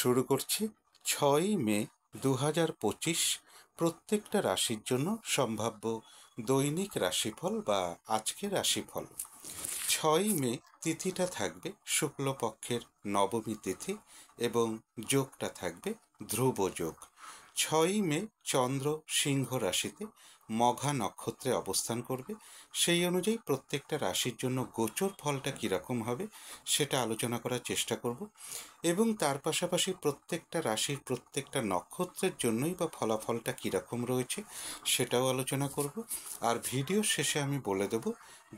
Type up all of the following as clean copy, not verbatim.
শুরু করছি 6ই মে 2025 প্রত্যেকটা রাশির জন্য সম্ভাব্য দৈনিক রাশিফল বা আজকের রাশিফল। 6ই মে তিথিটা থাকবে শুক্লপক্ষের নবমী তিথি এবং যোগটা থাকবে ধ্রুব যোগ। 6ই মে চন্দ্র সিংহ রাশিতে মঘা নক্ষত্রে অবস্থান করবে। সেই অনুযায়ী প্রত্যেকটা রাশির জন্য গোচর ফলটা কীরকম হবে সেটা আলোচনা করার চেষ্টা করব এবং তার পাশাপাশি প্রত্যেকটা রাশির প্রত্যেকটা নক্ষত্রের জন্যই বা ফলাফলটা কীরকম রয়েছে সেটাও আলোচনা করব। আর ভিডিওর শেষে আমি বলে দেব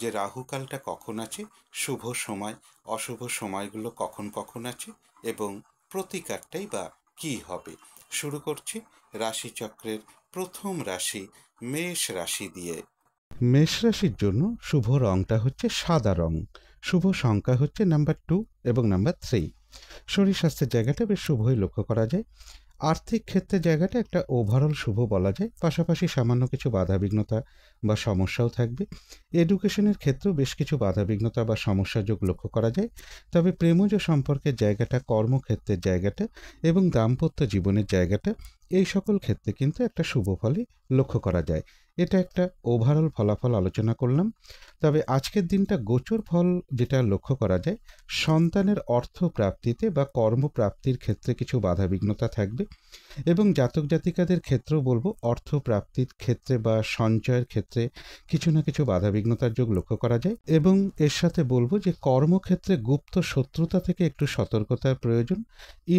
যে রাহুকালটা কখন আছে, শুভ সময় অশুভ সময়গুলো কখন কখন আছে এবং প্রতিকারটাই বা কী হবে। শুরু করছি রাশিচক্রের প্রথম রাশি মেষ রাশি দিয়ে। মেষ রাশির জন্য শুভ রংটা হচ্ছে সাদা রং, শুভ সংখ্যা হচ্ছে নাম্বার 2 এবং নাম্বার 3। শরীর স্বাস্থ্যের জায়গাটা বেশ শুভই লক্ষ্য করা যায়। আর্থিক ক্ষেত্রে জায়গাটা একটা ওভারঅল শুভ বলা যায়, পাশাপাশি সামান্য কিছু বাধাবিঘ্নতা বা সমস্যাও থাকবে। এডুকেশনের ক্ষেত্রেও বেশ কিছু বাধাবিঘ্নতা বা সমস্যা যোগ লক্ষ্য করা যায়। তবে প্রেমজ সম্পর্কের জায়গাটা, কর্মক্ষেত্রের জায়গাটা এবং দাম্পত্য জীবনের জায়গাটা, এই সকল ক্ষেত্রে কিন্তু একটা শুভ ফলই লক্ষ্য করা যায়। এটা একটা ওভারঅল ফলাফল আলোচনা করলাম। তবে আজকের দিনটা গোচর ফল যেটা লক্ষ্য করা যায়, সন্তানের অর্থ প্রাপ্তিতে বা কর্মপ্রাপ্তির ক্ষেত্রে কিছু বাধাবিঘ্নতা থাকবে এবং জাতক জাতিকাদের ক্ষেত্রেও বলবো অর্থ প্রাপ্তির ক্ষেত্রে বা সঞ্চয়ের ক্ষেত্রে কিছু না কিছু বাধাবিঘ্নতার যোগ লক্ষ্য করা যায়। এবং এর সাথে বলবো যে কর্মক্ষেত্রে গুপ্ত শত্রুতা থেকে একটু সতর্কতার প্রয়োজন,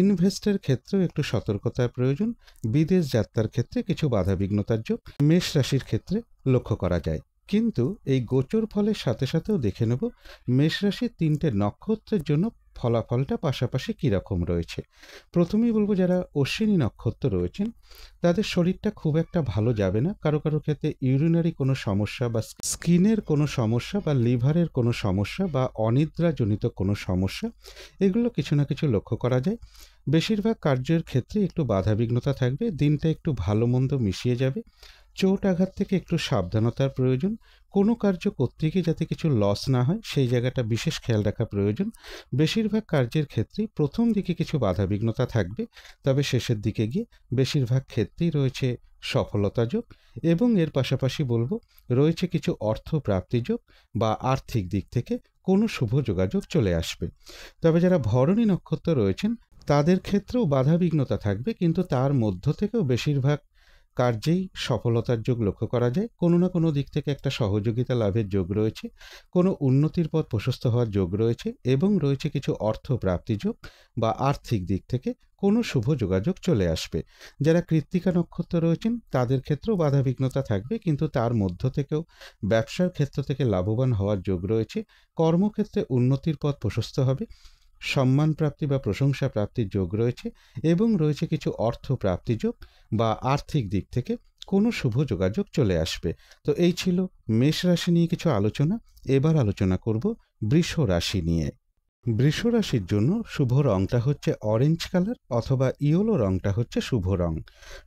ইনভেস্টের ক্ষেত্রেও একটু সতর্কতার প্রয়োজন, বিদেশ যাত্রার ক্ষেত্রে কিছু বাধাবিঘ্নতার যোগ মেষ রাশির ক্ষেত্রে লক্ষ্য করা যায়। কিন্তু এই গোচর ফলের সাথে সাথেও দেখে নেব মেষ রাশির 3টে নক্ষত্রের জন্য ফলাফলটা পাশাপাশি কীরকম রয়েছে। প্রথমেই বলবো যারা অশ্বিনী নক্ষত্র রয়েছেন তাদের শরীরটা খুব একটা ভালো যাবে না। কারো কারো ক্ষেত্রে ইউরিনারি কোনো সমস্যা বা স্কিনের কোনো সমস্যা বা লিভারের কোনো সমস্যা বা অনিদ্রাজনিত কোনো সমস্যা, এগুলো কিছু না কিছু লক্ষ্য করা যায়। বেশিরভাগ কার্যের ক্ষেত্রে একটু বাধাবিঘ্নতা থাকবে, দিনটা একটু ভালো মন্দ মিশিয়ে যাবে। চোট আঘাত থেকে একটু সাবধানতার প্রয়োজন। কোনো কার্য করতে গিয়ে যাতে কিছু লস না হয় সেই জায়গাটা বিশেষ খেয়াল রাখা প্রয়োজন। বেশিরভাগ কার্যের ক্ষেত্রেই প্রথম দিকে কিছু বাধাবিঘ্নতা থাকবে, তবে শেষের দিকে গিয়ে বেশিরভাগ ক্ষেত্রেই রয়েছে সফলতা যোগ। এবং এর পাশাপাশি বলবো রয়েছে কিছু অর্থ প্রাপ্তি যোগ বা আর্থিক দিক থেকে কোনো শুভ যোগাযোগ চলে আসবে। তবে যারা ভরণী নক্ষত্র রয়েছেন তাদের ক্ষেত্রেও বাধাবিঘ্নতা থাকবে, কিন্তু তার মধ্য থেকেও বেশিরভাগ কার্যেই সফলতার যোগ লক্ষ্য করা যায়। কোনো না কোনো দিক থেকে একটা সহযোগিতা লাভের যোগ রয়েছে, কোনো উন্নতির পথ প্রশস্ত হওয়ার যোগ রয়েছে এবং রয়েছে কিছু অর্থ প্রাপ্তি যোগ বা আর্থিক দিক থেকে কোনো শুভ যোগাযোগ চলে আসবে। যারা কৃত্তিকা নক্ষত্র রয়েছেন তাদের ক্ষেত্রেও বাধাবিঘ্নতা থাকবে, কিন্তু তার মধ্য থেকেও ব্যবসার ক্ষেত্র থেকে লাভবান হওয়ার যোগ রয়েছে। কর্মক্ষেত্রে উন্নতির পথ প্রশস্ত হবে, সম্মান প্রাপ্তি বা প্রশংসা প্রাপ্তির যোগ রয়েছে এবং রয়েছে কিছু অর্থ প্রাপ্তি যোগ বা আর্থিক দিক থেকে কোনো শুভ যোগাযোগ চলে আসবে। তো এই ছিল মেষ রাশি নিয়ে কিছু আলোচনা। এবার আলোচনা করব বৃষ রাশি নিয়ে। বৃষ রাশির জন্য শুভ রংটা হচ্ছে অরেঞ্জ কালার অথবা ইয়েলো রংটা হচ্ছে শুভ রং।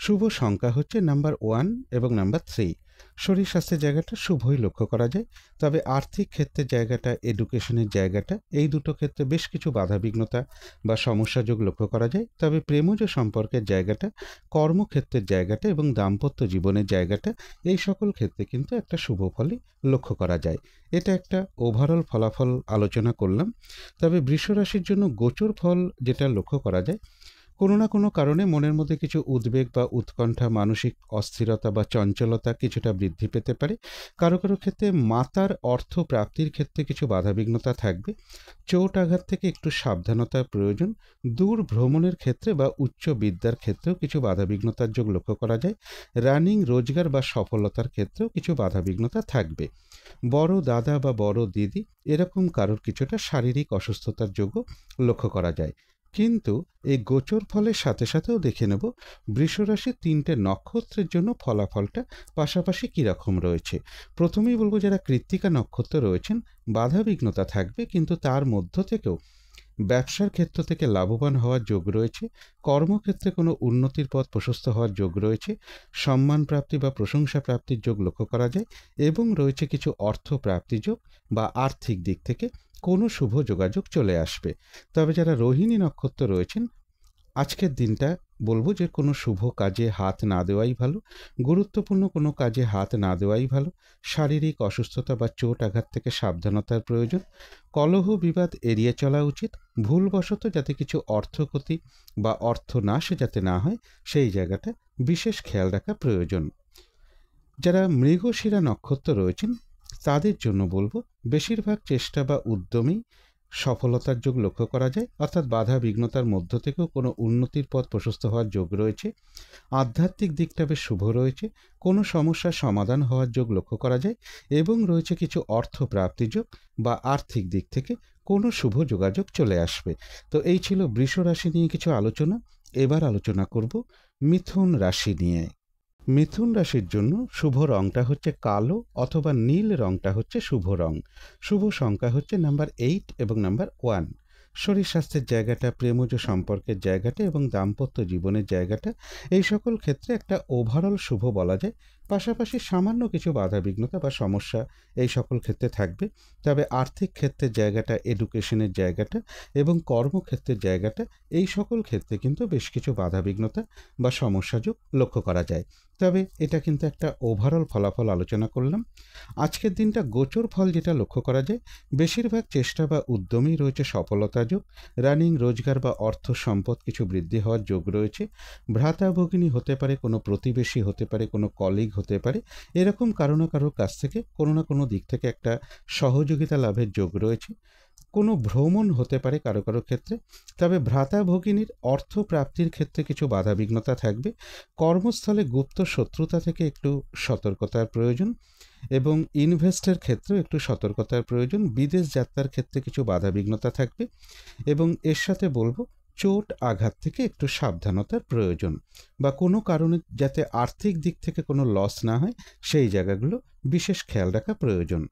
শুভ সংখ্যা হচ্ছে নাম্বার 1 এবং নাম্বার 3। শরীর স্বাস্থ্যের জায়গাটা শুভই লক্ষ্য করা যায়। তবে আর্থিক ক্ষেত্রের জায়গাটা, এডুকেশনের জায়গাটা, এই দুটো ক্ষেত্রে বেশ কিছু বাধাবিঘ্নতা বা সমস্যা যোগ লক্ষ্য করা যায়। তবে প্রেমজ সম্পর্কের জায়গাটা, কর্মক্ষেত্রের জায়গাটা এবং দাম্পত্য জীবনের জায়গাটা, এই সকল ক্ষেত্রে কিন্তু একটা শুভ ফলই লক্ষ্য করা যায়। এটা একটা ওভারঅল ফলাফল আলোচনা করলাম। তবে বৃষ রাশির জন্য গোচর ফল যেটা লক্ষ্য করা যায়, কোনো না কোনো কারণে মনের মধ্যে কিছু উদ্বেগ বা উৎকণ্ঠা, মানসিক অস্থিরতা বা চঞ্চলতা কিছুটা বৃদ্ধি পেতে পারে। কারো কারো ক্ষেত্রে মাতার অর্থ প্রাপ্তির ক্ষেত্রে কিছু বাধাবিঘ্নতা থাকবে। চোট আঘাত থেকে একটু সাবধানতার প্রয়োজন। দূর ভ্রমণের ক্ষেত্রে বা উচ্চ বিদ্যার ক্ষেত্রেও কিছু বাধাবিঘ্নতার যোগ লক্ষ্য করা যায়। রানিং, রোজগার বা সফলতার ক্ষেত্রেও কিছু বাধাবিঘ্নতা থাকবে। বড় দাদা বা বড় দিদি এরকম কারোর কিছুটা শারীরিক অসুস্থতার যোগও লক্ষ্য করা যায়। কিন্তু এই গোচর ফলের সাথে সাথেও দেখে নেব বৃষরাশির 3টে নক্ষত্রের জন্য ফলাফলটা পাশাপাশি কীরকম রয়েছে। প্রথমেই বলবো যারা কৃত্তিকা নক্ষত্র রয়েছেন বাধাবিঘ্নতা থাকবে, কিন্তু তার মধ্য থেকেও ব্যবসার ক্ষেত্র থেকে লাভবান হওয়ার যোগ রয়েছে। কর্মক্ষেত্রে কোনো উন্নতির পথ প্রশস্ত হওয়ার যোগ রয়েছে। সম্মান প্রাপ্তি বা প্রশংসা প্রাপ্তির যোগ লক্ষ্য করা যায় এবং রয়েছে কিছু অর্থ প্রাপ্তি যোগ বা আর্থিক দিক থেকে কোনো শুভ যোগাযোগ চলে আসবে। তবে যারা রোহিণী নক্ষত্র রয়েছেন আজকের দিনটা বলবো যে কোনো শুভ কাজে হাত না দেওয়াই ভালো, গুরুত্বপূর্ণ কোনো কাজে হাত না দেওয়াই ভালো। শারীরিক অসুস্থতা বা চোট আঘাত থেকে সাবধানতার প্রয়োজন। কলহ বিবাদ এড়িয়ে চলা উচিত। ভুলবশত যাতে কিছু অর্থক্ষতি বা অর্থনাশ যাতে না হয় সেই জায়গাটা বিশেষ খেয়াল রাখা প্রয়োজন। যারা মৃগশিরা নক্ষত্র রয়েছেন তাদের জন্য বলবো বেশিরভাগ চেষ্টা বা উদ্যমেই সফলতার যোগ লক্ষ্য করা যায়, অর্থাৎ বাধা বিঘ্নতার মধ্য থেকেও কোনো উন্নতির পথ প্রশস্ত হওয়ার যোগ রয়েছে। আধ্যাত্মিক দিকটা বেশ শুভ রয়েছে। কোনো সমস্যার সমাধান হওয়ার যোগ লক্ষ্য করা যায় এবং রয়েছে কিছু অর্থ প্রাপ্তির যোগ বা আর্থিক দিক থেকে কোনো শুভ যোগাযোগ চলে আসবে। তো এই ছিল বৃষ রাশি নিয়ে কিছু আলোচনা। এবার আলোচনা করব মিথুন রাশি নিয়ে। মিথুন রাশির জন্য শুভ রংটা হচ্ছে কালো অথবা নীল রংটা হচ্ছে শুভ রং। শুভ সংখ্যা হচ্ছে নাম্বার 8 এবং নাম্বার 1। শরীর স্বাস্থ্যের জায়গাটা, প্রেমজ সম্পর্কের জায়গাটা এবং দাম্পত্য জীবনের জায়গাটা, এই সকল ক্ষেত্রে একটা ওভারঅল শুভ বলা যায়। পাশাপাশি সামান্য কিছু বাধাবিঘ্নতা বা সমস্যা এই সকল ক্ষেত্রে থাকবে। তবে আর্থিক ক্ষেত্রের জায়গাটা, এডুকেশনের জায়গাটা এবং কর্মক্ষেত্রের জায়গাটা, এই সকল ক্ষেত্রে কিন্তু বেশ কিছু বাধাবিঘ্নতা বা সমস্যাযোগ লক্ষ্য করা যায়। তবে এটা কিন্তু একটা ওভারঅল ফলাফল আলোচনা করলাম। আজকের দিনটা গোচর ফল যেটা লক্ষ্য করা যায়, বেশিরভাগ চেষ্টা বা উদ্যমেই রয়েছে সফলতা যোগ। রানিং রোজগার বা অর্থ সম্পদ কিছু বৃদ্ধি হওয়ার যোগ রয়েছে। ভ্রাতা ভগিনী হতে পারে, কোনো প্রতিবেশী হতে পারে, কোনো কলিগ হতে পারে, এরকম কারো না কারোর কাছ থেকে কোনো না কোনো দিক থেকে একটা সহযোগিতা লাভের যোগ রয়েছে। কোনো ভ্রমণ হতে পারে কারো কারো ক্ষেত্রে। তবে ভ্রাতা ভগিনীর অর্থ প্রাপ্তির ক্ষেত্রে কিছু বাধাবিঘ্নতা থাকবে। কর্মস্থলে গুপ্ত শত্রুতা থেকে একটু সতর্কতার প্রয়োজন এবং ইনভেস্টের ক্ষেত্রেও একটু সতর্কতার প্রয়োজন। বিদেশ যাত্রার ক্ষেত্রে কিছু বাধাবিঘ্নতা থাকবে এবং এর সাথে বলবো চোট আঘাত থেকে একটু সাবধানতার প্রয়োজন, বা কোনো কারণে যাতে আর্থিক দিক থেকে কোনো লস না হয় সেই জায়গাগুলো বিশেষ খেয়াল রাখা প্রয়োজন।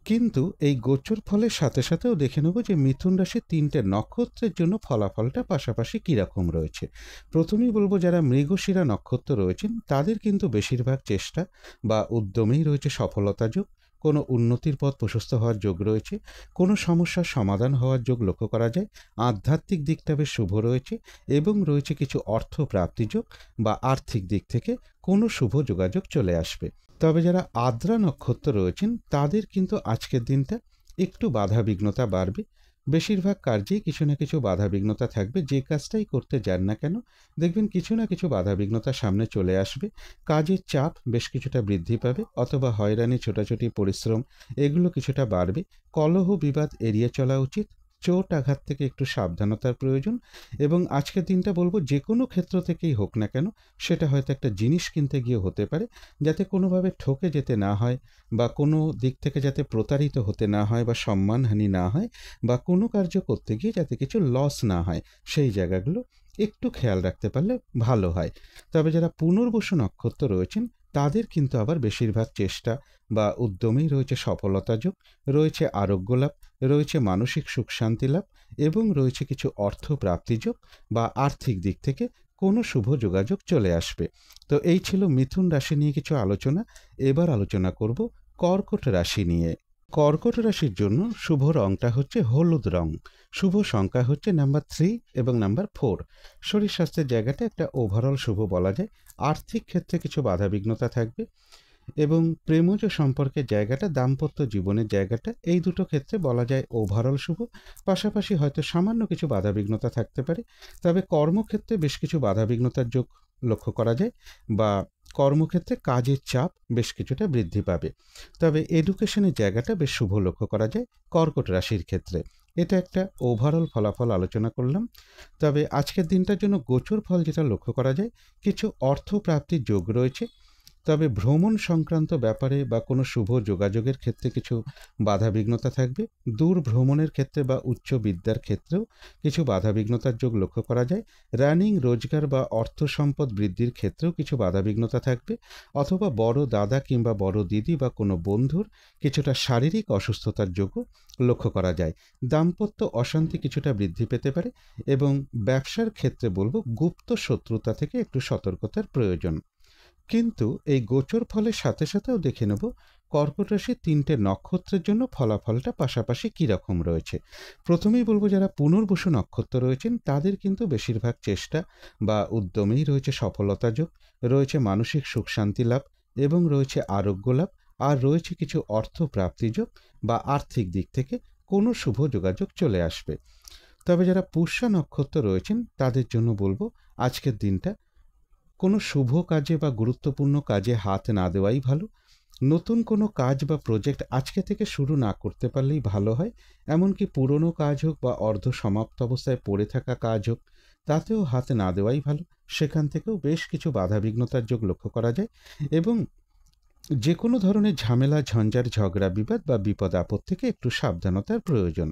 কিন্তু এই গোচর ফলের সাথে সাথেও দেখে নেব যে মিথুন রাশির 3টে নক্ষত্রের জন্য ফলাফলটা পাশাপাশি কীরকম রয়েছে। প্রথমেই বলবো যারা মৃগশিরা নক্ষত্র রয়েছেন তাদের কিন্তু বেশিরভাগ চেষ্টা বা উদ্যমেই রয়েছে সফলতা যোগ। কোনো উন্নতির পথ প্রশস্ত হওয়ার যোগ রয়েছে। কোনো সমস্যার সমাধান হওয়ার যোগ লক্ষ্য করা যায়। আধ্যাত্মিক দিকটা বেশ শুভ রয়েছে এবং রয়েছে কিছু অর্থ প্রাপ্তি যোগ বা আর্থিক দিক থেকে কোনো শুভ যোগাযোগ চলে আসবে। তবে যারা আদ্রা নক্ষত্র রয়েছেন তাদের কিন্তু আজকের দিনটা একটু বাধাবিঘ্নতা বাড়বে। বেশিরভাগ কার্যেই কিছু না কিছু বাধাবিঘ্নতা থাকবে। যে কাজটাই করতে যান না কেন দেখবেন কিছু না কিছু বাধাবিঘ্নতা সামনে চলে আসবে। কাজের চাপ বেশ কিছুটা বৃদ্ধি পাবে অথবা হয়রানি, ছোটাছুটি, পরিশ্রম এগুলো কিছুটা বাড়বে। কলহ বিবাদ এড়িয়ে চলা উচিত। চোট আঘাত থেকে একটু সাবধানতার প্রয়োজন এবং আজকের দিনটা বলবো যে কোনো ক্ষেত্র থেকেই হোক না কেন, সেটা হয়তো একটা জিনিস কিনতে গিয়ে হতে পারে, যাতে কোনোভাবে ঠকে যেতে না হয় বা কোনো দিক থেকে যাতে প্রতারিত হতে না হয় বা সম্মানহানি না হয় বা কোনো কার্য করতে গিয়ে যাতে কিছু লস না হয় সেই জায়গাগুলো একটু খেয়াল রাখতে পারলে ভালো হয়। তবে যারা পুনর্বসু নক্ষত্র রয়েছেন তাদের কিন্তু আবার বেশিরভাগ চেষ্টা বা উদ্যমেই রয়েছে সফলতা যোগ, রয়েছে আরোগ্য লাভ, রয়েছে মানসিক সুখ শান্তি লাভ এবং রয়েছে কিছু অর্থ প্রাপ্তি যোগ বা আর্থিক দিক থেকে কোনো শুভ যোগাযোগ চলে আসবে। তো এই ছিল মিথুন রাশি নিয়ে কিছু আলোচনা। এবার আলোচনা করব কর্কট রাশি নিয়ে। কর্কট রাশির জন্য শুভ রংটা হচ্ছে হলুদ রং। শুভ সংখ্যা হচ্ছে নাম্বার 3 এবং নাম্বার 4। শরীর স্বাস্থ্যের জায়গাটা একটা ওভারঅল শুভ বলা যায়। আর্থিক ক্ষেত্রে কিছু বাধাবিঘ্নতা থাকবে এবং প্রেমজ সম্পর্কের জায়গাটা, দাম্পত্য জীবনের জায়গাটা, এই দুটো ক্ষেত্রে বলা যায় ওভারঅল শুভ। পাশাপাশি হয়তো সামান্য কিছু বাধাবিঘ্নতা থাকতে পারে। তবে কর্মক্ষেত্রে বেশ কিছু বাধাবিঘ্নতার যোগ লক্ষ্য করা যায় বা কর্মক্ষেত্রে কাজের চাপ বেশ কিছুটা বৃদ্ধি পাবে। তবে এডুকেশনের জায়গাটা বেশ শুভ লক্ষ্য করা যায় কর্কট রাশির ক্ষেত্রে। এটা একটা ওভারঅল ফলাফল আলোচনা করলাম। তবে আজকের দিনটার জন্য গোচর ফল যেটা লক্ষ্য করা যায়, কিছু অর্থ প্রাপ্তির যোগ রয়েছে। তবে ভ্রমণ সংক্রান্ত ব্যাপারে বা কোনো শুভ যোগাযোগের ক্ষেত্রে কিছু বাধাবিঘ্নতা থাকবে। দূর ভ্রমণের ক্ষেত্রে বা উচ্চ বিদ্যার ক্ষেত্রেও কিছু বাধাবিঘ্নতার যোগ লক্ষ্য করা যায়। রানিং রোজগার বা অর্থ সম্পদ বৃদ্ধির ক্ষেত্রেও কিছু বাধাবিঘ্নতা থাকবে অথবা বড় দাদা কিংবা বড় দিদি বা কোনো বন্ধুর কিছুটা শারীরিক অসুস্থতার যোগও লক্ষ্য করা যায়। দাম্পত্য অশান্তি কিছুটা বৃদ্ধি পেতে পারে এবং ব্যবসার ক্ষেত্রে বলবো গুপ্ত শত্রুতা থেকে একটু সতর্কতার প্রয়োজন। কিন্তু এই গোচর ফলের সাথে সাথেও দেখে নেব কর্কট রাশির 3টে নক্ষত্রের জন্য ফলাফলটা পাশাপাশি কী রকম রয়েছে। প্রথমেই বলবো যারা পুনর্বসু নক্ষত্র রয়েছেন তাদের কিন্তু বেশিরভাগ চেষ্টা বা উদ্যমেই রয়েছে সফলতা যোগ, রয়েছে মানসিক সুখ শান্তি লাভ এবং রয়েছে আরোগ্য লাভ, আর রয়েছে কিছু অর্থ প্রাপ্তিযোগ বা আর্থিক দিক থেকে কোনো শুভ যোগাযোগ চলে আসবে। তবে যারা পুষ্যা নক্ষত্র রয়েছেন তাদের জন্য বলবো আজকের দিনটা কোনো শুভ কাজে বা গুরুত্বপূর্ণ কাজে হাত না দেওয়াই ভালো। নতুন কোনো কাজ বা প্রজেক্ট আজকে থেকে শুরু না করতে পারলেই ভালো হয়। এমনকি পুরনো কাজ হোক বা অর্ধ সমাপ্ত অবস্থায় পড়ে থাকা কাজ হোক, তাতেও হাত না দেওয়াই ভালো। সেখান থেকেও বেশ কিছু বাধাবিঘ্নতার যোগ লক্ষ্য করা যায় এবং যে কোনো ধরনের ঝামেলা ঝঞ্ঝাট ঝগড়া বিবাদ বা বিপদ আপদ থেকে একটু সাবধানতার প্রয়োজন।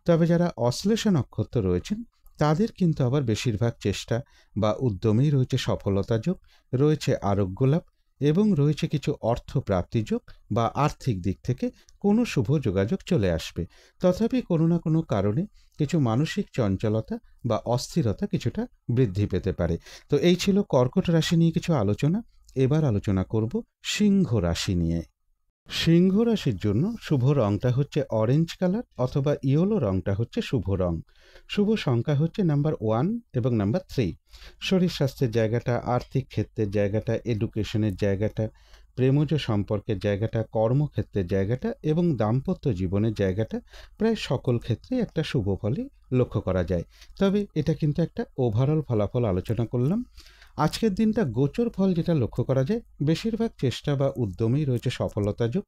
তবে যারা অশ্লেষা নক্ষত্র রয়েছেন তাদের কিন্তু আবার বেশিরভাগ চেষ্টা বা উদ্যমেই রয়েছে সফলতা যোগ, রয়েছে আরোগ্য লাভ এবং রয়েছে কিছু অর্থ প্রাপ্তি যোগ বা আর্থিক দিক থেকে কোনো শুভ যোগাযোগ চলে আসবে। তথাপি কোনো না কোনো কারণে কিছু মানসিক চঞ্চলতা বা অস্থিরতা কিছুটা বৃদ্ধি পেতে পারে। তো এই ছিল কর্কট রাশি নিয়ে কিছু আলোচনা। এবার আলোচনা করব সিংহ রাশি নিয়ে। সিংহ রাশির জন্য শুভ রংটা হচ্ছে অরেঞ্জ কালার অথবা ইয়েলো রংটা হচ্ছে শুভ রং। শুভ সংখ্যা হচ্ছে নাম্বার 1 এবং নাম্বার 3। শরীর স্বাস্থ্যের জায়গাটা, আর্থিক ক্ষেত্রের জায়গাটা, এডুকেশনের জায়গাটা, প্রেমজ সম্পর্কের জায়গাটা, কর্মক্ষেত্রের জায়গাটা এবং দাম্পত্য জীবনের জায়গাটা প্রায় সকল ক্ষেত্রেই একটা শুভ ফলই লক্ষ্য করা যায়। তবে এটা কিন্তু একটা ওভারঅল ফলাফল আলোচনা করলাম। আজকের দিনটা গোচর ফল যেটা লক্ষ্য করা যায়, বেশিরভাগ চেষ্টা বা উদ্যমেই রয়েছে সফলতা যোগ,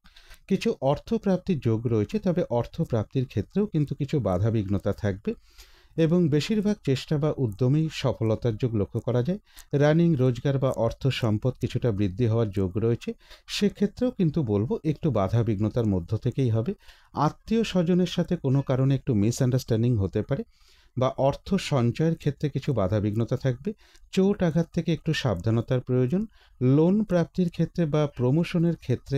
কিছু অর্থপ্রাপ্তির যোগ রয়েছে, তবে অর্থপ্রাপ্তির ক্ষেত্রেও কিন্তু কিছু বাধাবিঘ্নতা থাকবে এবং বেশিরভাগ চেষ্টা বা উদ্যমেই সফলতার যোগ লক্ষ্য করা যায়। রানিং রোজগার বা অর্থ সম্পদ কিছুটা বৃদ্ধি হওয়ার যোগ রয়েছে, সেক্ষেত্রেও কিন্তু বলবো একটু বাধাবিঘ্নতার মধ্য থেকেই হবে। আত্মীয় স্বজনের সাথে কোনো কারণে একটু মিসআন্ডারস্ট্যান্ডিং হতে পারে বা অর্থ সঞ্চয়ের ক্ষেত্রে কিছু বাধাবিঘ্নতা থাকবে। চোট আঘাত থেকে একটু সাবধানতার প্রয়োজন। লোন প্রাপ্তির ক্ষেত্রে বা প্রমোশনের ক্ষেত্রে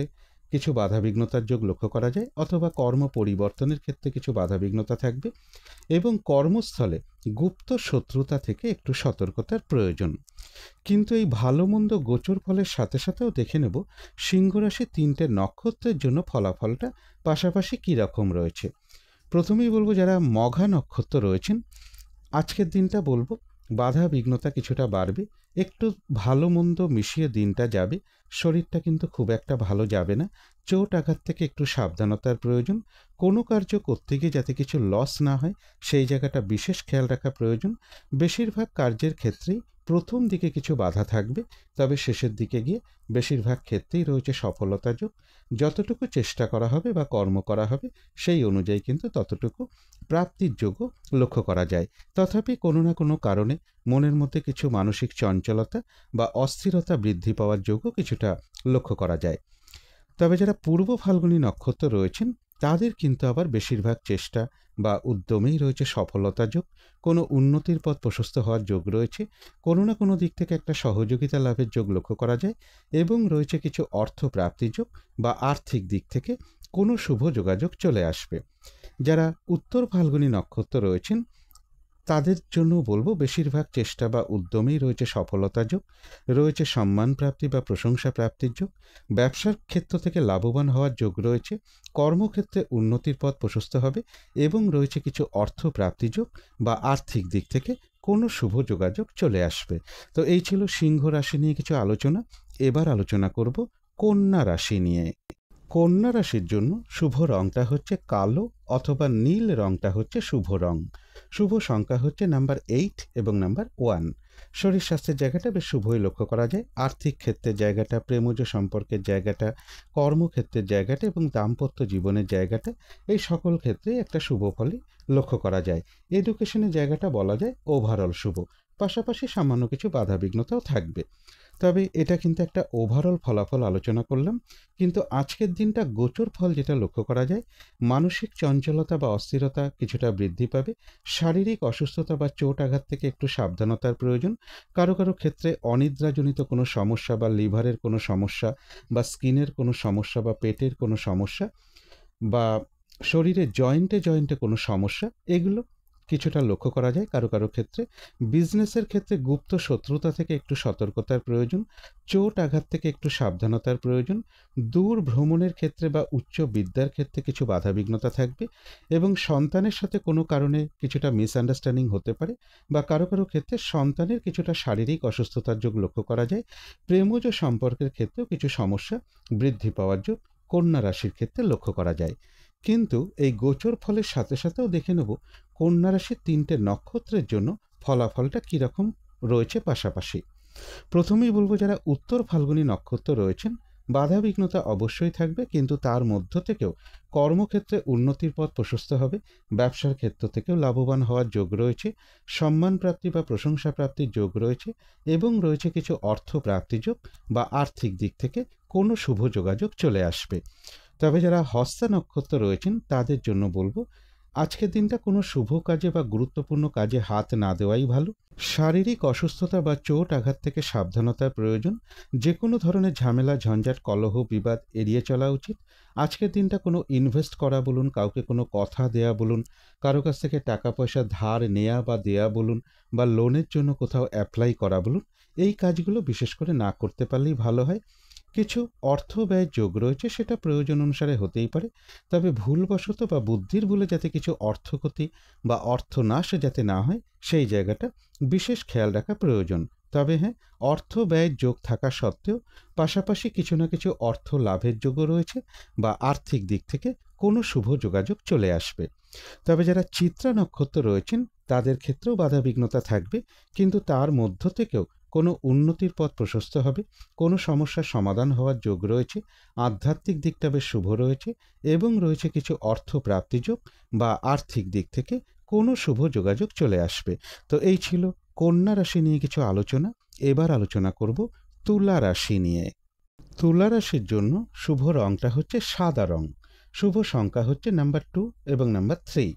কিছু বাধাবিঘ্নতার যোগ লক্ষ্য করা যায় অথবা কর্ম পরিবর্তনের ক্ষেত্রে কিছু বাধাবিঘ্নতা থাকবে এবং কর্মস্থলে গুপ্ত শত্রুতা থেকে একটু সতর্কতার প্রয়োজন। কিন্তু এই ভালো মন্দ গোচর ফলের সাথে সাথেও দেখে নেব সিংহ রাশির 3টে নক্ষত্রের জন্য ফলাফলটা পাশাপাশি কী রকম রয়েছে। প্রথমেই বলবো যারা মঘা নক্ষত্র রয়েছেন আজকের দিনটা বলবো বাধা বিঘ্নতা কিছুটা বাড়বে, একটু ভালো মন্দ মিশিয়ে দিনটা যাবে। শরীরটা কিন্তু খুব একটা ভালো যাবে না। চোট আঘাত থেকে একটু সাবধানতার প্রয়োজন। কোনো কার্য করতে গিয়ে যাতে কিছু লস না হয় সেই জায়গাটা বিশেষ খেয়াল রাখা প্রয়োজন। বেশিরভাগ কার্যের ক্ষেত্রেই প্রথম দিকে কিছু বাধা থাকবে, তবে শেষের দিকে গিয়ে বেশিরভাগ ক্ষেত্রেই রয়েছে সফলতা যোগ। যতটুকু চেষ্টা করা হবে বা কর্ম করা হবে সেই অনুযায়ী কিন্তু ততটুকু প্রাপ্তির যোগও লক্ষ্য করা যায়। তথাপি কোনো না কোনো কারণে মনের মধ্যে কিছু মানসিক চঞ্চলতা বা অস্থিরতা বৃদ্ধি পাওয়ার যোগও কিছুটা লক্ষ্য করা যায়। তবে যারা পূর্ব ফাল্গুনী নক্ষত্র রয়েছেন তাদের কিন্তু আবার বেশিরভাগ চেষ্টা বা উদ্যমেই রয়েছে সফলতা যোগ, কোনো উন্নতির পথ প্রশস্ত হওয়ার যোগ রয়েছে, কোনো না কোনো দিক থেকে একটা সহযোগিতা লাভের যোগ লক্ষ্য করা যায় এবং রয়েছে কিছু অর্থ প্রাপ্তি যোগ বা আর্থিক দিক থেকে কোনো শুভ যোগাযোগ চলে আসবে। যারা উত্তর ফাল্গুনী নক্ষত্র রয়েছেন তাদের জন্য বলবো বেশিরভাগ চেষ্টা বা উদ্যমেই রয়েছে সফলতা যোগ, রয়েছে সম্মান প্রাপ্তি বা প্রশংসা প্রাপ্তির যোগ, ব্যবসার ক্ষেত্র থেকে লাভবান হওয়ার যোগ রয়েছে, কর্মক্ষেত্রে উন্নতির পথ প্রশস্ত হবে এবং রয়েছে কিছু অর্থ প্রাপ্তি যোগ বা আর্থিক দিক থেকে কোনো শুভ যোগাযোগ চলে আসবে। তো এই ছিল সিংহ রাশি নিয়ে কিছু আলোচনা। এবার আলোচনা করব কন্যা রাশি নিয়ে। কন্যা রাশির জন্য শুভ রংটা হচ্ছে কালো অথবা নীল রংটা হচ্ছে শুভ রং। শুভ সংখ্যা হচ্ছে নাম্বার 8 এবং নাম্বার 1। শরীর স্বাস্থ্যের জায়গাটা বেশ শুভই লক্ষ্য করা যায়। আর্থিক ক্ষেত্রের জায়গাটা, প্রেমজ সম্পর্কের জায়গাটা, কর্মক্ষেত্রের জায়গাটা এবং দাম্পত্য জীবনের জায়গাটা, এই সকল ক্ষেত্রেই একটা শুভ ফলই লক্ষ্য করা যায়। এডুকেশনের জায়গাটা বলা যায় ওভারঅল শুভ, পাশাপাশি সামান্য কিছু বাধাবিঘ্নতাও থাকবে। তবে এটা কিন্তু একটা ওভারঅল ফলাফল আলোচনা করলাম। কিন্তু আজকের দিনটা গোচর ফল যেটা লক্ষ্য করা যায়, মানসিক চঞ্চলতা বা অস্থিরতা কিছুটা বৃদ্ধি পাবে। শারীরিক অসুস্থতা বা চোট আঘাত থেকে একটু সাবধানতার প্রয়োজন। কারো কারো ক্ষেত্রে অনিদ্রাজনিত কোনো সমস্যা বা লিভারের কোনো সমস্যা বা স্কিনের কোনো সমস্যা বা পেটের কোনো সমস্যা বা শরীরের জয়েন্টে জয়েন্টে কোনো সমস্যা, এগুলো কিছুটা লক্ষ্য করা যায় কারো কারো ক্ষেত্রে। বিজনেসের ক্ষেত্রে গুপ্ত শত্রুতা থেকে একটু সতর্কতার প্রয়োজন, চোট আঘাত থেকে একটু সাবধানতার প্রয়োজন, দূর ভ্রমণের ক্ষেত্রে বা উচ্চ বিদ্যার ক্ষেত্রে কিছু বাধাবিঘ্নতা থাকবে এবং সন্তানের সাথে কোনো কারণে কিছুটা মিসআন্ডারস্ট্যান্ডিং হতে পারে বা কারো কারো ক্ষেত্রে সন্তানের কিছুটা শারীরিক অসুস্থতার যোগ লক্ষ্য করা যায়। প্রেমজ সম্পর্কের ক্ষেত্রেও কিছু সমস্যা বৃদ্ধি পাওয়ার যোগ কন্যা রাশির ক্ষেত্রে লক্ষ্য করা যায়। কিন্তু এই গোচর ফলের সাথে সাথেও দেখে নেব কন্যা রাশির 3টে নক্ষত্রের জন্য ফলাফলটা কীরকম রয়েছে পাশাপাশি। প্রথমেই বলবো যারা উত্তর ফাল্গুনী নক্ষত্র রয়েছেন, বাধাবিঘ্নতা অবশ্যই থাকবে, কিন্তু তার মধ্য থেকেও কর্মক্ষেত্রে উন্নতির পথ প্রশস্ত হবে, ব্যবসার ক্ষেত্র থেকেও লাভবান হওয়ার যোগ রয়েছে, সম্মান প্রাপ্তি বা প্রশংসা প্রাপ্তির যোগ রয়েছে এবং রয়েছে কিছু অর্থ প্রাপ্তি যোগ বা আর্থিক দিক থেকে কোনো শুভ যোগাযোগ চলে আসবে। তবে যারা হস্তা নক্ষত্র রয়েছেন তাদের জন্য বলবো আজকের দিনটা কোনো শুভ কাজে বা গুরুত্বপূর্ণ কাজে হাত না দেওয়াই ভালো। শারীরিক অসুস্থতা বা চোট আঘাত থেকে সাবধানতার প্রয়োজন। যে কোনো ধরনের ঝামেলা ঝঞ্ঝাট কলহ বিবাদ এড়িয়ে চলা উচিত। আজকের দিনটা কোনো ইনভেস্ট করা বলুন, কাউকে কোনো কথা দেয়া বলুন, কারো কাছ থেকে টাকা পয়সা ধার নেয়া বা দেয়া বলুন, বা লোনের জন্য কোথাও অ্যাপ্লাই করা বলুন, এই কাজগুলো বিশেষ করে না করতে পারলেই ভালো হয়। কিছু অর্থ ব্যয়ের যোগ রয়েছে, সেটা প্রয়োজন অনুসারে হতেই পারে, তবে ভুলবশত বা বুদ্ধির ভুলে যাতে কিছু অর্থক্ষতি বা অর্থনাশ যাতে না হয় সেই জায়গাটা বিশেষ খেয়াল রাখা প্রয়োজন। তবে হ্যাঁ, অর্থ ব্যয়ের যোগ থাকা সত্ত্বেও পাশাপাশি কিছু না কিছু অর্থ লাভের যোগও রয়েছে বা আর্থিক দিক থেকে কোনো শুভ যোগাযোগ চলে আসবে। তবে যারা চিত্রা নক্ষত্র রয়েছেন তাদের ক্ষেত্রেও বাধাবিঘ্নতা থাকবে, কিন্তু তার মধ্য থেকেও কোনো উন্নতির পথ প্রশস্ত হবে, কোনো সমস্যার সমাধান হওয়ার যোগ রয়েছে, আধ্যাত্মিক দিকটা বেশ শুভ রয়েছে এবং রয়েছে কিছু অর্থ প্রাপ্তিযোগ বা আর্থিক দিক থেকে কোনো শুভ যোগাযোগ চলে আসবে। তো এই ছিল কন্যা রাশি নিয়ে কিছু আলোচনা। এবার আলোচনা করব তুলা রাশি নিয়ে। তুলা রাশির জন্য শুভ রংটা হচ্ছে সাদা রং, শুভ সংখ্যা হচ্ছে নাম্বার 2 এবং নাম্বার 3।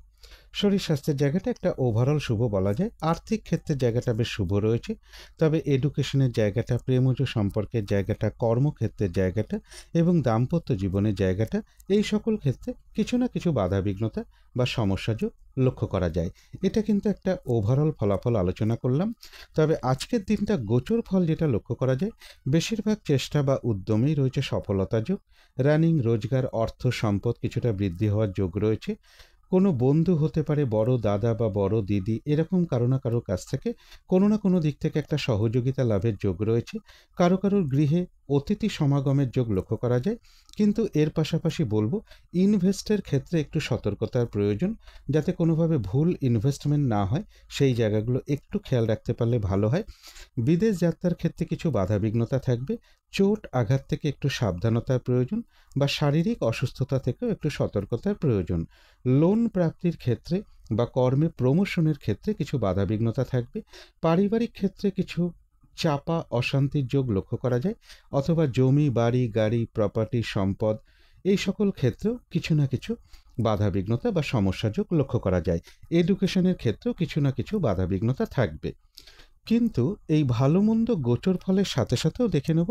শরীর স্বাস্থ্যের জায়গাটা একটা ওভারঅল শুভ বলা যায়। আর্থিক ক্ষেত্রের জায়গাটা বেশ শুভ রয়েছে, তবে এডুকেশনের জায়গাটা, প্রেমজ সম্পর্কের জায়গাটা, কর্মক্ষেত্রের জায়গাটা এবং দাম্পত্য জীবনের জায়গাটা, এই সকল ক্ষেত্রে কিছু না কিছু বাধাবিঘ্নতা বা সমস্যাযোগ লক্ষ্য করা যায়। এটা কিন্তু একটা ওভারঅল ফলাফল আলোচনা করলাম। তবে আজকের দিনটা গোচর ফল যেটা লক্ষ্য করা যায়, বেশিরভাগ চেষ্টা বা উদ্যমেই রয়েছে সফলতা যোগ। রানিং রোজগার, অর্থ সম্পদ কিছুটা বৃদ্ধি হওয়ার যোগ রয়েছে। কোনো বন্ধু হতে পারে, বড় দাদা বা বড় দিদি, এরকম কারো না কারোর কাছ থেকে কোনো না কোনো দিক থেকে একটা সহযোগিতা লাভের যোগ রয়েছে। কারো কারোর গৃহে অতিথি সমাগমের যোগ লক্ষ্য করা যায়, কিন্তু এর পাশাপাশি বলবো ইনভেস্টের ক্ষেত্রে একটু সতর্কতার প্রয়োজন, যাতে কোনোভাবে ভুল ইনভেস্টমেন্ট না হয় সেই জায়গাগুলো একটু খেয়াল রাখতে পারলে ভালো হয়। বিদেশ যাত্রার ক্ষেত্রে কিছু বাধাবিঘ্নতা থাকবে, চোট আঘাত থেকে একটু সাবধানতার প্রয়োজন বা শারীরিক অসুস্থতা থেকেও একটু সতর্কতার প্রয়োজন। লোন প্রাপ্তির ক্ষেত্রে বা কর্মে প্রমোশনের ক্ষেত্রে কিছু বাধাবিঘ্নতা থাকবে। পারিবারিক ক্ষেত্রে কিছু চাপা অশান্তির যোগ লক্ষ্য করা যায়, অথবা জমি বাড়ি গাড়ি প্রপার্টি সম্পদ এই সকল ক্ষেত্রেও কিছু না কিছু বাধাবিঘ্নতা বা সমস্যা যোগ লক্ষ্য করা যায়। এডুকেশনের ক্ষেত্রেও কিছু না কিছু বাধাবিঘ্নতা থাকবে। কিন্তু এই ভালো মন্দ গোচর ফলের সাথে সাথেও দেখে নেব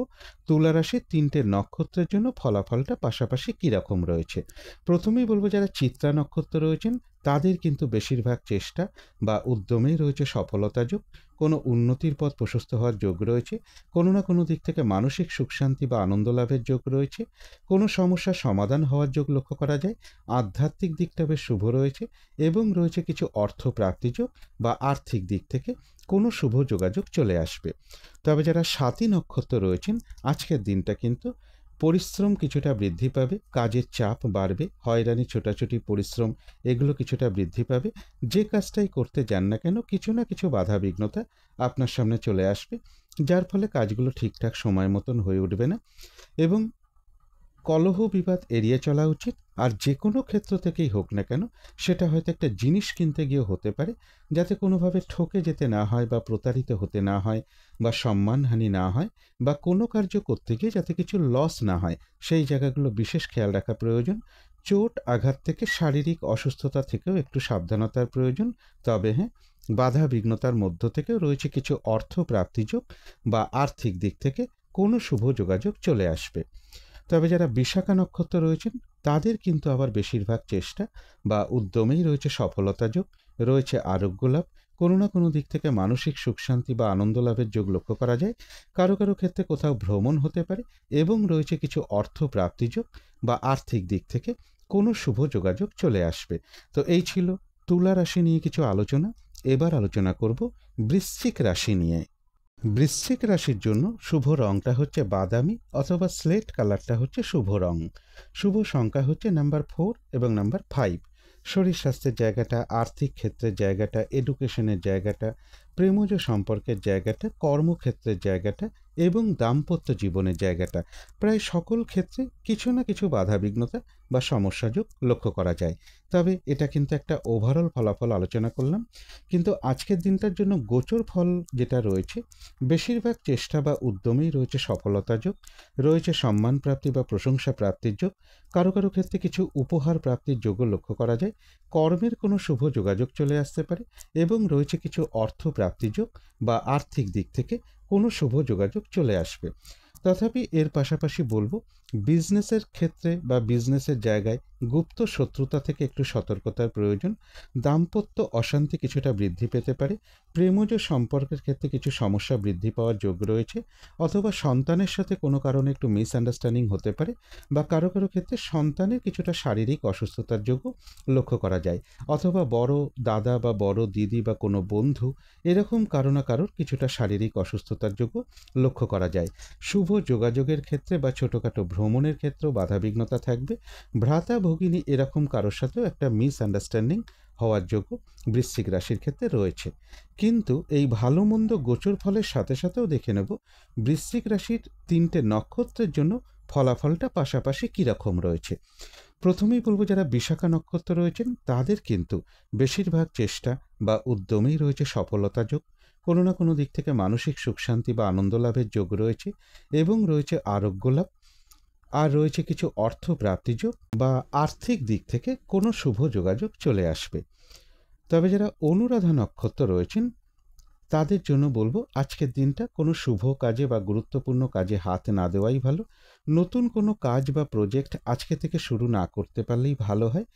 তুলা রাশির 3টে নক্ষত্রের জন্য ফলাফলটা পাশাপাশি কীরকম রয়েছে। প্রথমেই বলবো যারা চিত্রা নক্ষত্র রয়েছেন তাদের কিন্তু বেশিরভাগ চেষ্টা বা উদ্যমেই রয়েছে সফলতা যোগ, কোনো উন্নতির পথ প্রশস্ত হওয়ার যোগ রয়েছে, কোনো না কোনো দিক থেকে মানসিক সুখ শান্তি বা আনন্দ লাভের যোগ রয়েছে, কোনো সমস্যার সমাধান হওয়ার যোগ লক্ষ্য করা যায়, আধ্যাত্মিক দিকটা বেশ শুভ রয়েছে এবং রয়েছে কিছু অর্থ প্রাপ্তি যোগ বা আর্থিক দিক থেকে কোনো শুভ যোগাযোগ চলে আসবে। তবে যারা স্বাতী নক্ষত্র রয়েছেন আজকের দিনটা কিন্তু পরিশ্রম কিছুটা বৃদ্ধি পাবে, কাজের চাপ বাড়বে, হয়রানি ছোটাছুটি পরিশ্রম এগুলো কিছুটা বৃদ্ধি পাবে। যে কাজটাই করতে যান না কেন কিছু না কিছু বাধাবিঘ্নতা আপনার সামনে চলে আসবে, যার ফলে কাজগুলো ঠিকঠাক সময় মতন হয়ে উঠবে না এবং কলহ বিবাদ এড়িয়ে চলা উচিত। আর যে কোনো ক্ষেত্র থেকেই হোক না কেন, সেটা হয়তো একটা জিনিস কিনতে গিয়ে হতে পারে, যাতে কোনোভাবে ঠকে যেতে না হয় বা প্রতারিত হতে না হয় বা সম্মানহানি না হয় বা কোনো কার্য করতে গিয়ে যাতে কিছু লস না হয় সেই জায়গাগুলো বিশেষ খেয়াল রাখা প্রয়োজন। চোট আঘাত থেকে শারীরিক অসুস্থতা থেকেও একটু সাবধানতার প্রয়োজন। তবে হ্যাঁ, বাধা বিঘ্নতার মধ্য থেকেও রয়েছে কিছু অর্থ প্রাপ্তিযোগ বা আর্থিক দিক থেকে কোনো শুভ যোগাযোগ চলে আসবে। তবে যারা বিশাখা নক্ষত্র রয়েছেন তাদের কিন্তু আবার বেশিরভাগ চেষ্টা বা উদ্যমেই রয়েছে সফলতা যোগ, রয়েছে আরোগ্য লাভ, কোনো না কোনো দিক থেকে মানসিক সুখ শান্তি বা আনন্দ লাভের যোগ লক্ষ্য করা যায়। কারো কারো ক্ষেত্রে কোথাও ভ্রমণ হতে পারে এবং রয়েছে কিছু অর্থ প্রাপ্তি যোগ বা আর্থিক দিক থেকে কোনো শুভ যোগাযোগ চলে আসবে। তো এই ছিল তুলা রাশি নিয়ে কিছু আলোচনা। এবার আলোচনা করব বৃশ্চিক রাশি নিয়ে। বৃশ্চিক রাশির জন্য শুভ রংটা হচ্ছে বাদামি অথবা স্লেট কালারটা হচ্ছে শুভ রং। শুভ সংখ্যা হচ্ছে নাম্বার 4 এবং নাম্বার 5। শরীর স্বাস্থ্যের জায়গাটা, আর্থিক ক্ষেত্রের জায়গাটা, এডুকেশনের জায়গাটা, প্রেমজ সম্পর্কের জায়গাটা, কর্মক্ষেত্রের জায়গাটা এবং দাম্পত্য জীবনের জায়গাটা, প্রায় সকল ক্ষেত্রে কিছু না কিছু বাধাবিঘ্নতা বা সমস্যাযোগ লক্ষ্য করা যায়। তবে এটা কিন্তু একটা ওভারঅল ফলাফল আলোচনা করলাম। কিন্তু আজকের দিনটার জন্য গোচর ফল যেটা রয়েছে, বেশিরভাগ চেষ্টা বা উদ্যমেই রয়েছে সফলতা যোগ, রয়েছে সম্মান প্রাপ্তি বা প্রশংসা প্রাপ্তির যোগ, কারো কারো ক্ষেত্রে কিছু উপহার প্রাপ্তির যোগও লক্ষ্য করা যায়, কর্মের কোনো শুভ যোগাযোগ চলে আসতে পারে এবং রয়েছে কিছু অর্থ প্রাপ্তি যোগ বা আর্থিক দিক থেকে কোনো শুভ যোগাযোগ চলে আসবে। তথাপি এর পাশাপাশি বলবো, বিজনেসের ক্ষেত্রে বা বিজনেসের জায়গায় গুপ্ত শত্রুতা থেকে একটু সতর্কতার প্রয়োজন। দাম্পত্য অশান্তি কিছুটা বৃদ্ধি পেতে পারে, প্রেমজ সম্পর্কের ক্ষেত্রে কিছু সমস্যা বৃদ্ধি পাওয়ার যোগ রয়েছে, অথবা সন্তানের সাথে কোনো কারণে একটু মিসআন্ডারস্ট্যান্ডিং হতে পারে, বা কারো কারো ক্ষেত্রে সন্তানের কিছুটা শারীরিক অসুস্থতার যোগও লক্ষ্য করা যায়, অথবা বড় দাদা বা বড় দিদি বা কোনো বন্ধু এরকম কারো না কারোর কিছুটা শারীরিক অসুস্থতার যোগও লক্ষ্য করা যায়। শুভ যোগাযোগের ক্ষেত্রে বা ছোটোখাটো ভ্রমণের ক্ষেত্রেও বাধাবিঘ্নতা থাকবে। ভ্রাতা ভগিনী এরকম কারোর সাথেও একটা মিসআন্ডারস্ট্যান্ডিং হওয়ার যোগ্য বৃশ্চিক রাশির ক্ষেত্রে রয়েছে। কিন্তু এই ভালো মন্দ গোচর ফলের সাথে সাথেও দেখে নেব বৃশ্চিক রাশির 3টে নক্ষত্রের জন্য ফলাফলটা পাশাপাশি কীরকম রয়েছে। প্রথমেই বলবো, যারা বিশাখা নক্ষত্র রয়েছেন তাদের কিন্তু বেশিরভাগ চেষ্টা বা উদ্যমেই রয়েছে সফলতা যোগ, কোনো না কোনো দিক থেকে মানসিক সুখ শান্তি বা আনন্দ লাভের যোগ রয়েছে এবং রয়েছে আরোগ্য লাভ, আর রয়েছে কিছু অর্থ প্রাপ্তিযোগ বা আর্থিক দিক থেকে কোনো শুভ যোগাযোগ চলে আসবে। তবে যারা অনুরাধা নক্ষত্র রয়েছেন তাদের জন্য বলবো, আজকের দিনটা কোনো শুভ কাজে বা গুরুত্বপূর্ণ কাজে হাত না দেওয়াই ভালো। নতুন কোনো কাজ বা প্রজেক্ট আজকে থেকে শুরু না করতে পারলেই ভালো হয়।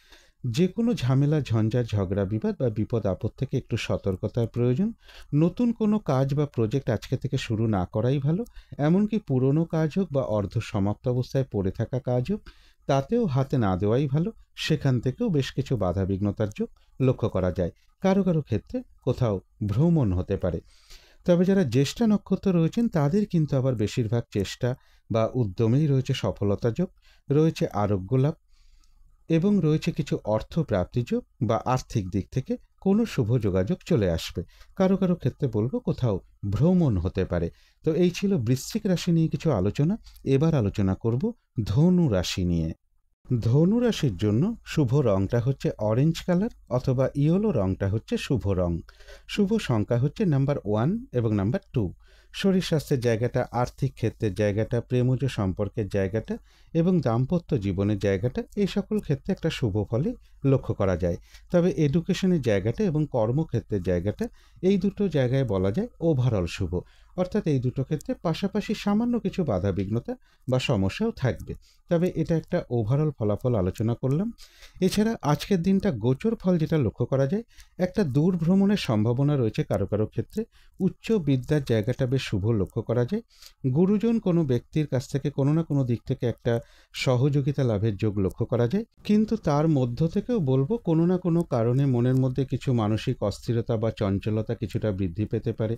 যে কোনো ঝামেলা ঝঞ্ঝাট ঝগড়া বিবাদ বা বিপদ আপদ থেকে একটু সতর্কতার প্রয়োজন। নতুন কোনো কাজ বা প্রজেক্ট আজকে থেকে শুরু না করাই ভালো। এমনকি পুরনো কাজ হোক বা অর্ধ সমাপ্ত অবস্থায় পড়ে থাকা কাজ হোক, তাতেও হাতে না দেওয়াই ভালো। সেখান থেকেও বেশ কিছু বাধাবিঘ্নতার যোগ লক্ষ্য করা যায়। কারো কারো ক্ষেত্রে কোথাও ভ্রমণ হতে পারে। তবে যারা জ্যেষ্ঠা নক্ষত্র রয়েছেন তাদের কিন্তু আবার বেশিরভাগ চেষ্টা বা উদ্যমেই রয়েছে সফলতা যোগ, রয়েছে আরোগ্য লাভ এবং রয়েছে কিছু অর্থ প্রাপ্তিযোগ বা আর্থিক দিক থেকে কোনো শুভ যোগাযোগ চলে আসবে। কারো কারো ক্ষেত্রে বলবো কোথাও ভ্রমণ হতে পারে। তো এই ছিল বৃশ্চিক রাশি নিয়ে কিছু আলোচনা। এবার আলোচনা করব ধনু রাশি নিয়ে। ধনু রাশির জন্য শুভ রংটা হচ্ছে অরেঞ্জ কালার অথবা ইয়েলো রংটা হচ্ছে শুভ রং। শুভ সংখ্যা হচ্ছে নাম্বার 1 এবং নাম্বার 2। শরীর স্বাস্থ্যের জায়গাটা, আর্থিক ক্ষেত্রের জায়গাটা, প্রেমজ সম্পর্কের জায়গাটা এবং দাম্পত্য জীবনের জায়গাটা, এই সকল ক্ষেত্রে একটা শুভ ফলই লক্ষ্য করা যায়। তবে এডুকেশনের জায়গাটা এবং কর্মক্ষেত্রের জায়গাটা, এই দুটো জায়গায় বলা যায় ওভারঅল শুভ। অর্থাৎ এই দুটো ক্ষেত্রে পাশাপাশি সামান্য কিছু বাধাবিঘ্নতা বা সমস্যাও থাকবে। তবে এটা একটা ওভারঅল ফলাফল আলোচনা করলাম। এছাড়া আজকের দিনটা গোচর ফল যেটা লক্ষ্য করা যায়, একটা দূর ভ্রমণের সম্ভাবনা রয়েছে কারো কারো ক্ষেত্রে। উচ্চ বিদ্যার জায়গাটা বেশ শুভ লক্ষ্য করা যায়। গুরুজন কোনো ব্যক্তির কাছ থেকে কোনো না কোনো দিক থেকে একটা সহযোগিতা লাভের যোগ লক্ষ্য করা যায়। কিন্তু তার মধ্য থেকেও বলবো, কোনো না কোনো কারণে মনের মধ্যে কিছু মানসিক অস্থিরতা বা চঞ্চলতা কিছুটা বৃদ্ধি পেতে পারে।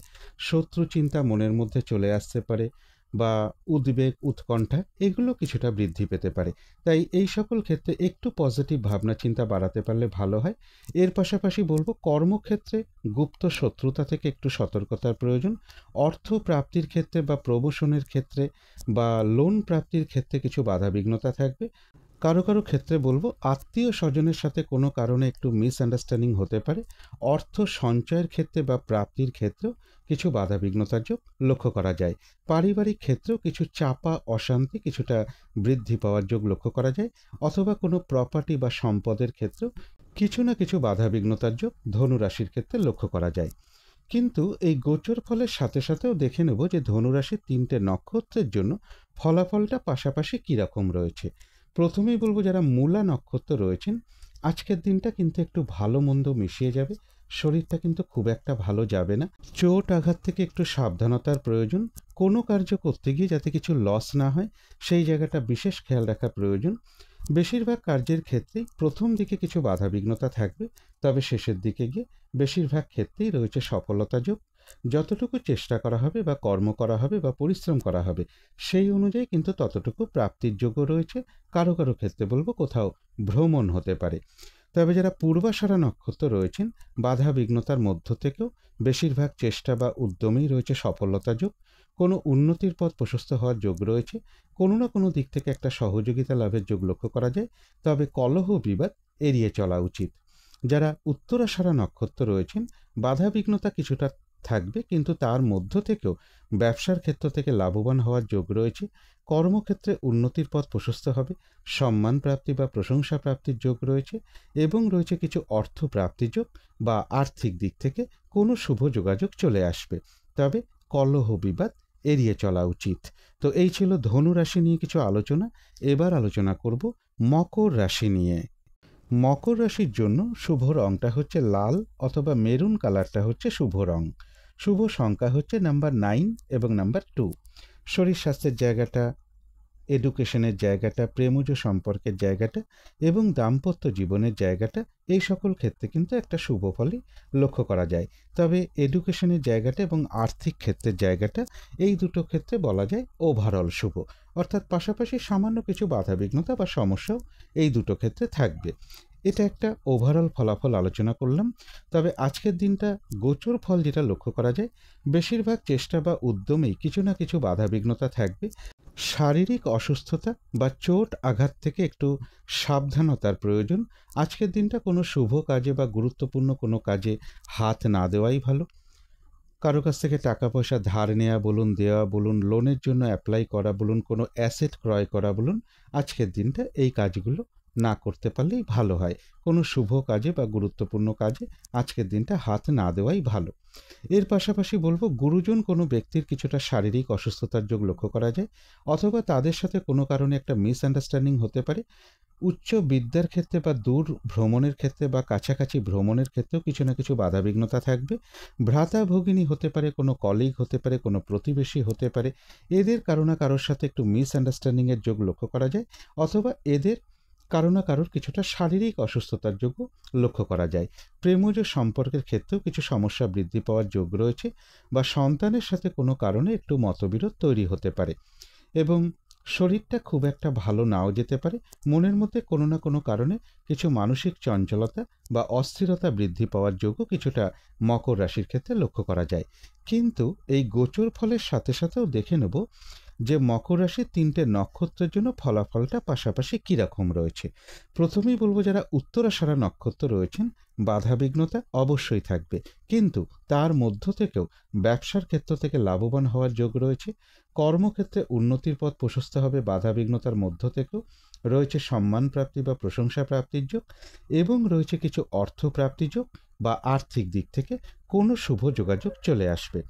শত্রু চিন্তা মনের মধ্যে চলে আসতে পারে বা উদ্বেগ উৎকণ্ঠা এগুলো কিছুটা বৃদ্ধি পেতে পারে। তাই এই সকল ক্ষেত্রে একটু পজিটিভ ভাবনা চিন্তা বাড়াতে পারলে ভালো হয়। এর পাশাপাশি বলবো, কর্মক্ষেত্রে গুপ্ত শত্রুতা থেকে একটু সতর্কতার প্রয়োজন। অর্থ প্রাপ্তির ক্ষেত্রে বা প্রমোশনের ক্ষেত্রে বা লোন প্রাপ্তির ক্ষেত্রে কিছু বাধাবিঘ্নতা থাকবে। কারো কারো ক্ষেত্রে বলবো, আত্মীয় স্বজনের সাথে কোনো কারণে একটু মিসআন্ডারস্ট্যান্ডিং হতে পারে। অর্থ সঞ্চয়ের ক্ষেত্রে বা প্রাপ্তির ক্ষেত্রেও কিছু বাধাবিঘ্নতার যোগ লক্ষ্য করা যায়। পারিবারিক ক্ষেত্রেও কিছু চাপা অশান্তি কিছুটা বৃদ্ধি পাওয়ার যোগ লক্ষ্য করা যায়, অথবা কোনো প্রপার্টি বা সম্পদের ক্ষেত্রেও কিছু না কিছু বাধাবিঘ্নতার যোগ ধনুরাশির ক্ষেত্রে লক্ষ্য করা যায়। কিন্তু এই গোচর ফলের সাথে সাথেও দেখে নেব যে ধনুরাশির 3টে নক্ষত্রের জন্য ফলাফলটা পাশাপাশি কীরকম রয়েছে। প্রথমেই বলবো, যারা মূলা নক্ষত্র রয়েছেন আজকের দিনটা কিন্তু একটু ভালো মন্দ মিশিয়ে যাবে, শরীরটা কিন্তু খুব একটা ভালো যাবে না। চোট আঘাত থেকে একটু সাবধানতার প্রয়োজন। কোনো কার্য করতে গিয়ে যাতে কিছু লস না হয় সেই জায়গাটা বিশেষ খেয়াল রাখা প্রয়োজন। বেশিরভাগ কার্যের ক্ষেত্রেই প্রথম দিকে কিছু বাধাবিঘ্নতা থাকবে, তবে শেষের দিকে গিয়ে বেশিরভাগ ক্ষেত্রেই রয়েছে সফলতা যোগ। যতটুকু চেষ্টা করা হবে বা কর্ম করা হবে বা পরিশ্রম করা হবে সেই অনুযায়ী কিন্তু ততটুকু প্রাপ্তির যোগ্য রয়েছে। কারো কারো ক্ষেত্রে বলবো কোথাও ভ্রমণ হতে পারে। তবে যারা পূর্বাষাঢ়া নক্ষত্র রয়েছেন, বাধা বিঘ্নতার মধ্য থেকেও বেশিরভাগ চেষ্টা বা উদ্যমেই রয়েছে সফলতা যোগ। কোনো উন্নতির পথ প্রশস্ত হওয়ার যোগ রয়েছে। কোনো না কোনো দিক থেকে একটা সহযোগিতা লাভের যোগ লক্ষ্য করা যায়। তবে কলহ বিবাদ এড়িয়ে চলা উচিত। যারা উত্তরাষাঢ়া নক্ষত্র রয়েছেন, বাধা বিঘ্নতা কিছুটা থাকবে, কিন্তু তার মধ্য থেকেও ব্যবসার ক্ষেত্র থেকে লাভবান হওয়ার যোগ রয়েছে। কর্মক্ষেত্রে উন্নতির পথ প্রশস্ত হবে। সম্মান প্রাপ্তি বা প্রশংসা প্রাপ্তির যোগ রয়েছে এবং রয়েছে কিছু অর্থ প্রাপ্তির যোগ বা আর্থিক দিক থেকে কোনো শুভ যোগাযোগ চলে আসবে। তবে কলহ বিবাদ এড়িয়ে চলা উচিত। তো এই ছিল ধনু রাশি নিয়ে কিছু আলোচনা। এবার আলোচনা করব মকর রাশি নিয়ে। মকর রাশির জন্য শুভ রংটা হচ্ছে লাল অথবা মেরুন কালারটা হচ্ছে শুভ রং। শুভ সংখ্যা হচ্ছে নাম্বার 9 এবং নাম্বার 2। শরীর স্বাস্থ্যের জায়গাটা, এডুকেশনের জায়গাটা, প্রেমজ সম্পর্কের জায়গাটা এবং দাম্পত্য জীবনের জায়গাটা, এই সকল ক্ষেত্রে কিন্তু একটা শুভ ফলই লক্ষ্য করা যায়। তবে এডুকেশনের জায়গাটা এবং আর্থিক ক্ষেত্রের জায়গাটা, এই দুটো ক্ষেত্রে বলা যায় ওভারঅল শুভ। অর্থাৎ পাশাপাশি সামান্য কিছু বাধাবিঘ্নতা বা সমস্যাও এই দুটো ক্ষেত্রে থাকবে। এটা একটা ওভারঅল ফলাফল আলোচনা করলাম। তবে আজকের দিনটা গোচর ফল যেটা লক্ষ্য করা যায়, বেশিরভাগ চেষ্টা বা উদ্যমেই কিছু না কিছু বাধাবিঘ্নতা থাকবে। শারীরিক অসুস্থতা বা চোট আঘাত থেকে একটু সাবধানতার প্রয়োজন। আজকের দিনটা কোনো শুভ কাজে বা গুরুত্বপূর্ণ কোনো কাজে হাত না দেওয়াই ভালো। কারো কাছ থেকে টাকা পয়সা ধার নেওয়া বলুন, দেওয়া বলুন, লোনের জন্য অ্যাপ্লাই করা বলুন, কোনো অ্যাসেট ক্রয় করা বলুন, আজকের দিনটা এই কাজগুলো না করতে পারলেই ভালো হয়। কোনো শুভ কাজে বা গুরুত্বপূর্ণ কাজে আজকের দিনটা হাত না দেওয়াই ভালো। এর পাশাপাশি বলবো, গুরুজন কোনো ব্যক্তির কিছুটা শারীরিক অসুস্থতার যোগ লক্ষ্য করা যায়, অথবা তাদের সাথে কোনো কারণে একটা মিসআন্ডারস্ট্যান্ডিং হতে পারে। উচ্চ বিদ্যার ক্ষেত্রে বা দূর ভ্রমণের ক্ষেত্রে বা কাছাকাছি ভ্রমণের ক্ষেত্রেও কিছু না কিছু বাধাবিঘ্নতা থাকবে। ভ্রাতা ভগিনী হতে পারে, কোনো কলিগ হতে পারে, কোনো প্রতিবেশী হতে পারে, এদের কারো না কারোর সাথে একটু মিসআন্ডারস্ট্যান্ডিংয়ের যোগ লক্ষ্য করা যায়, অথবা এদের কারো না কারোর কিছুটা শারীরিক অসুস্থতার যোগও লক্ষ্য করা যায়। প্রেমজ সম্পর্কের ক্ষেত্রেও কিছু সমস্যা বৃদ্ধি পাওয়ার যোগ রয়েছে, বা সন্তানের সাথে কোনো কারণে একটু মতবিরোধ তৈরি হতে পারে। এবং শরীরটা খুব একটা ভালো নাও যেতে পারে। মনের মধ্যে কোনো না কোনো কারণে কিছু মানসিক চঞ্চলতা বা অস্থিরতা বৃদ্ধি পাওয়ার যোগও কিছুটা মকর রাশির ক্ষেত্রে লক্ষ্য করা যায়। কিন্তু এই গোচর ফলের সাথে সাথেও দেখে নেব যে মকর রাশির 3টে নক্ষত্রের জন্য ফলাফলটা পাশাপাশি কীরকম রয়েছে। প্রথমেই বলবো, যারা উত্তরাষাঢ়া নক্ষত্র রয়েছেন, বাধাবিঘ্নতা অবশ্যই থাকবে, কিন্তু তার মধ্য থেকেও ব্যবসার ক্ষেত্র থেকে লাভবান হওয়ার যোগ রয়েছে। কর্মক্ষেত্রে উন্নতির পথ প্রশস্ত হবে বাধাবিঘ্নতার মধ্য থেকেও। রয়েছে সম্মান প্রাপ্তি বা প্রশংসা প্রাপ্তির যোগ, এবং রয়েছে কিছু অর্থ প্রাপ্তির যোগ বা আর্থিক দিক থেকে কোনো শুভ যোগাযোগ চলে আসবে।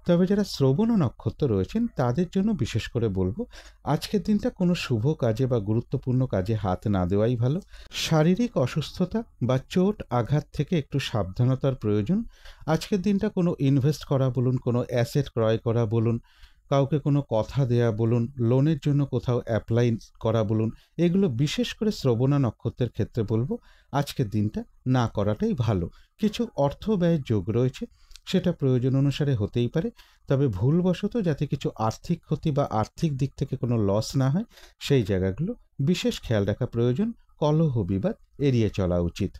তবে যারা শ্রবণ নক্ষত্র রয়েছেন, তাদের জন্য বিশেষ করে বলবো, আজকের দিনটা কোনো শুভ কাজে বা গুরুত্বপূর্ণ কাজে হাত না দেওয়াই ভালো। শারীরিক অসুস্থতা বা চোট আঘাত থেকে একটু সাবধানতার প্রয়োজন। আজকের দিনটা কোনো ইনভেস্ট করা বলুন, কোনো অ্যাসেট ক্রয় করা বলুন, কাউকে কোনো কথা দেয়া বলুন, লোনের জন্য কোথাও অ্যাপ্লাই করা বলুন, এগুলো বিশেষ করে শ্রবণা নক্ষত্রের ক্ষেত্রে বলবো আজকের দিনটা না করাটাই ভালো। কিছু অর্থ ব্যয়ের যোগ রয়েছে, সেটা প্রয়োজন অনুসারে হতেই পারে, তবে ভুলবশত যাতে কিছু আর্থিক ক্ষতি বা আর্থিক দিক থেকে কোনো লস না হয় সেই জায়গাগুলো বিশেষ খেয়াল রাখা প্রয়োজন। কলহ বিবাদ এড়িয়ে চলা উচিত।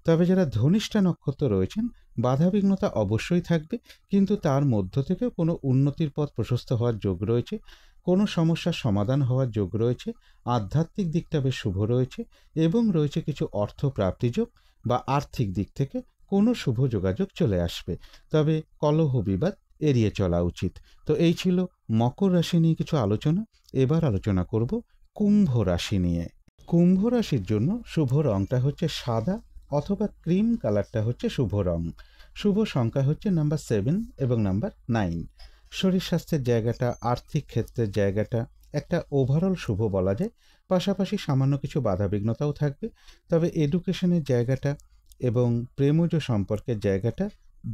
তবে যারা ধনিষ্ঠা নক্ষত্র রয়েছেন, বাধাবিঘ্নতা অবশ্যই থাকবে, কিন্তু তার মধ্য থেকে কোনো উন্নতির পথ প্রশস্ত হওয়ার যোগ রয়েছে। কোনো সমস্যার সমাধান হওয়ার যোগ রয়েছে। আধ্যাত্মিক দিকটা বেশ শুভ রয়েছে, এবং রয়েছে কিছু অর্থ প্রাপ্তিযোগ বা আর্থিক দিক থেকে কোনো শুভ যোগাযোগ চলে আসবে। তবে কলহ বিবাদ এড়িয়ে চলা উচিত। তো এই ছিল মকর রাশি নিয়ে কিছু আলোচনা। এবার আলোচনা করব কুম্ভ রাশি নিয়ে। কুম্ভ রাশির জন্য শুভ রংটা হচ্ছে সাদা অথবা ক্রিম কালারটা হচ্ছে শুভ রং। শুভ সংখ্যা হচ্ছে নাম্বার 7 এবং নাম্বার 9। শরীর স্বাস্থ্যের জায়গাটা, আর্থিক ক্ষেত্রের জায়গাটা একটা ওভারঅল শুভ বলা যায়। পাশাপাশি সামান্য কিছু বাধাবিঘ্নতাও থাকবে। তবে এডুকেশনের জায়গাটা এবং প্রেমজ সম্পর্কের জায়গাটা,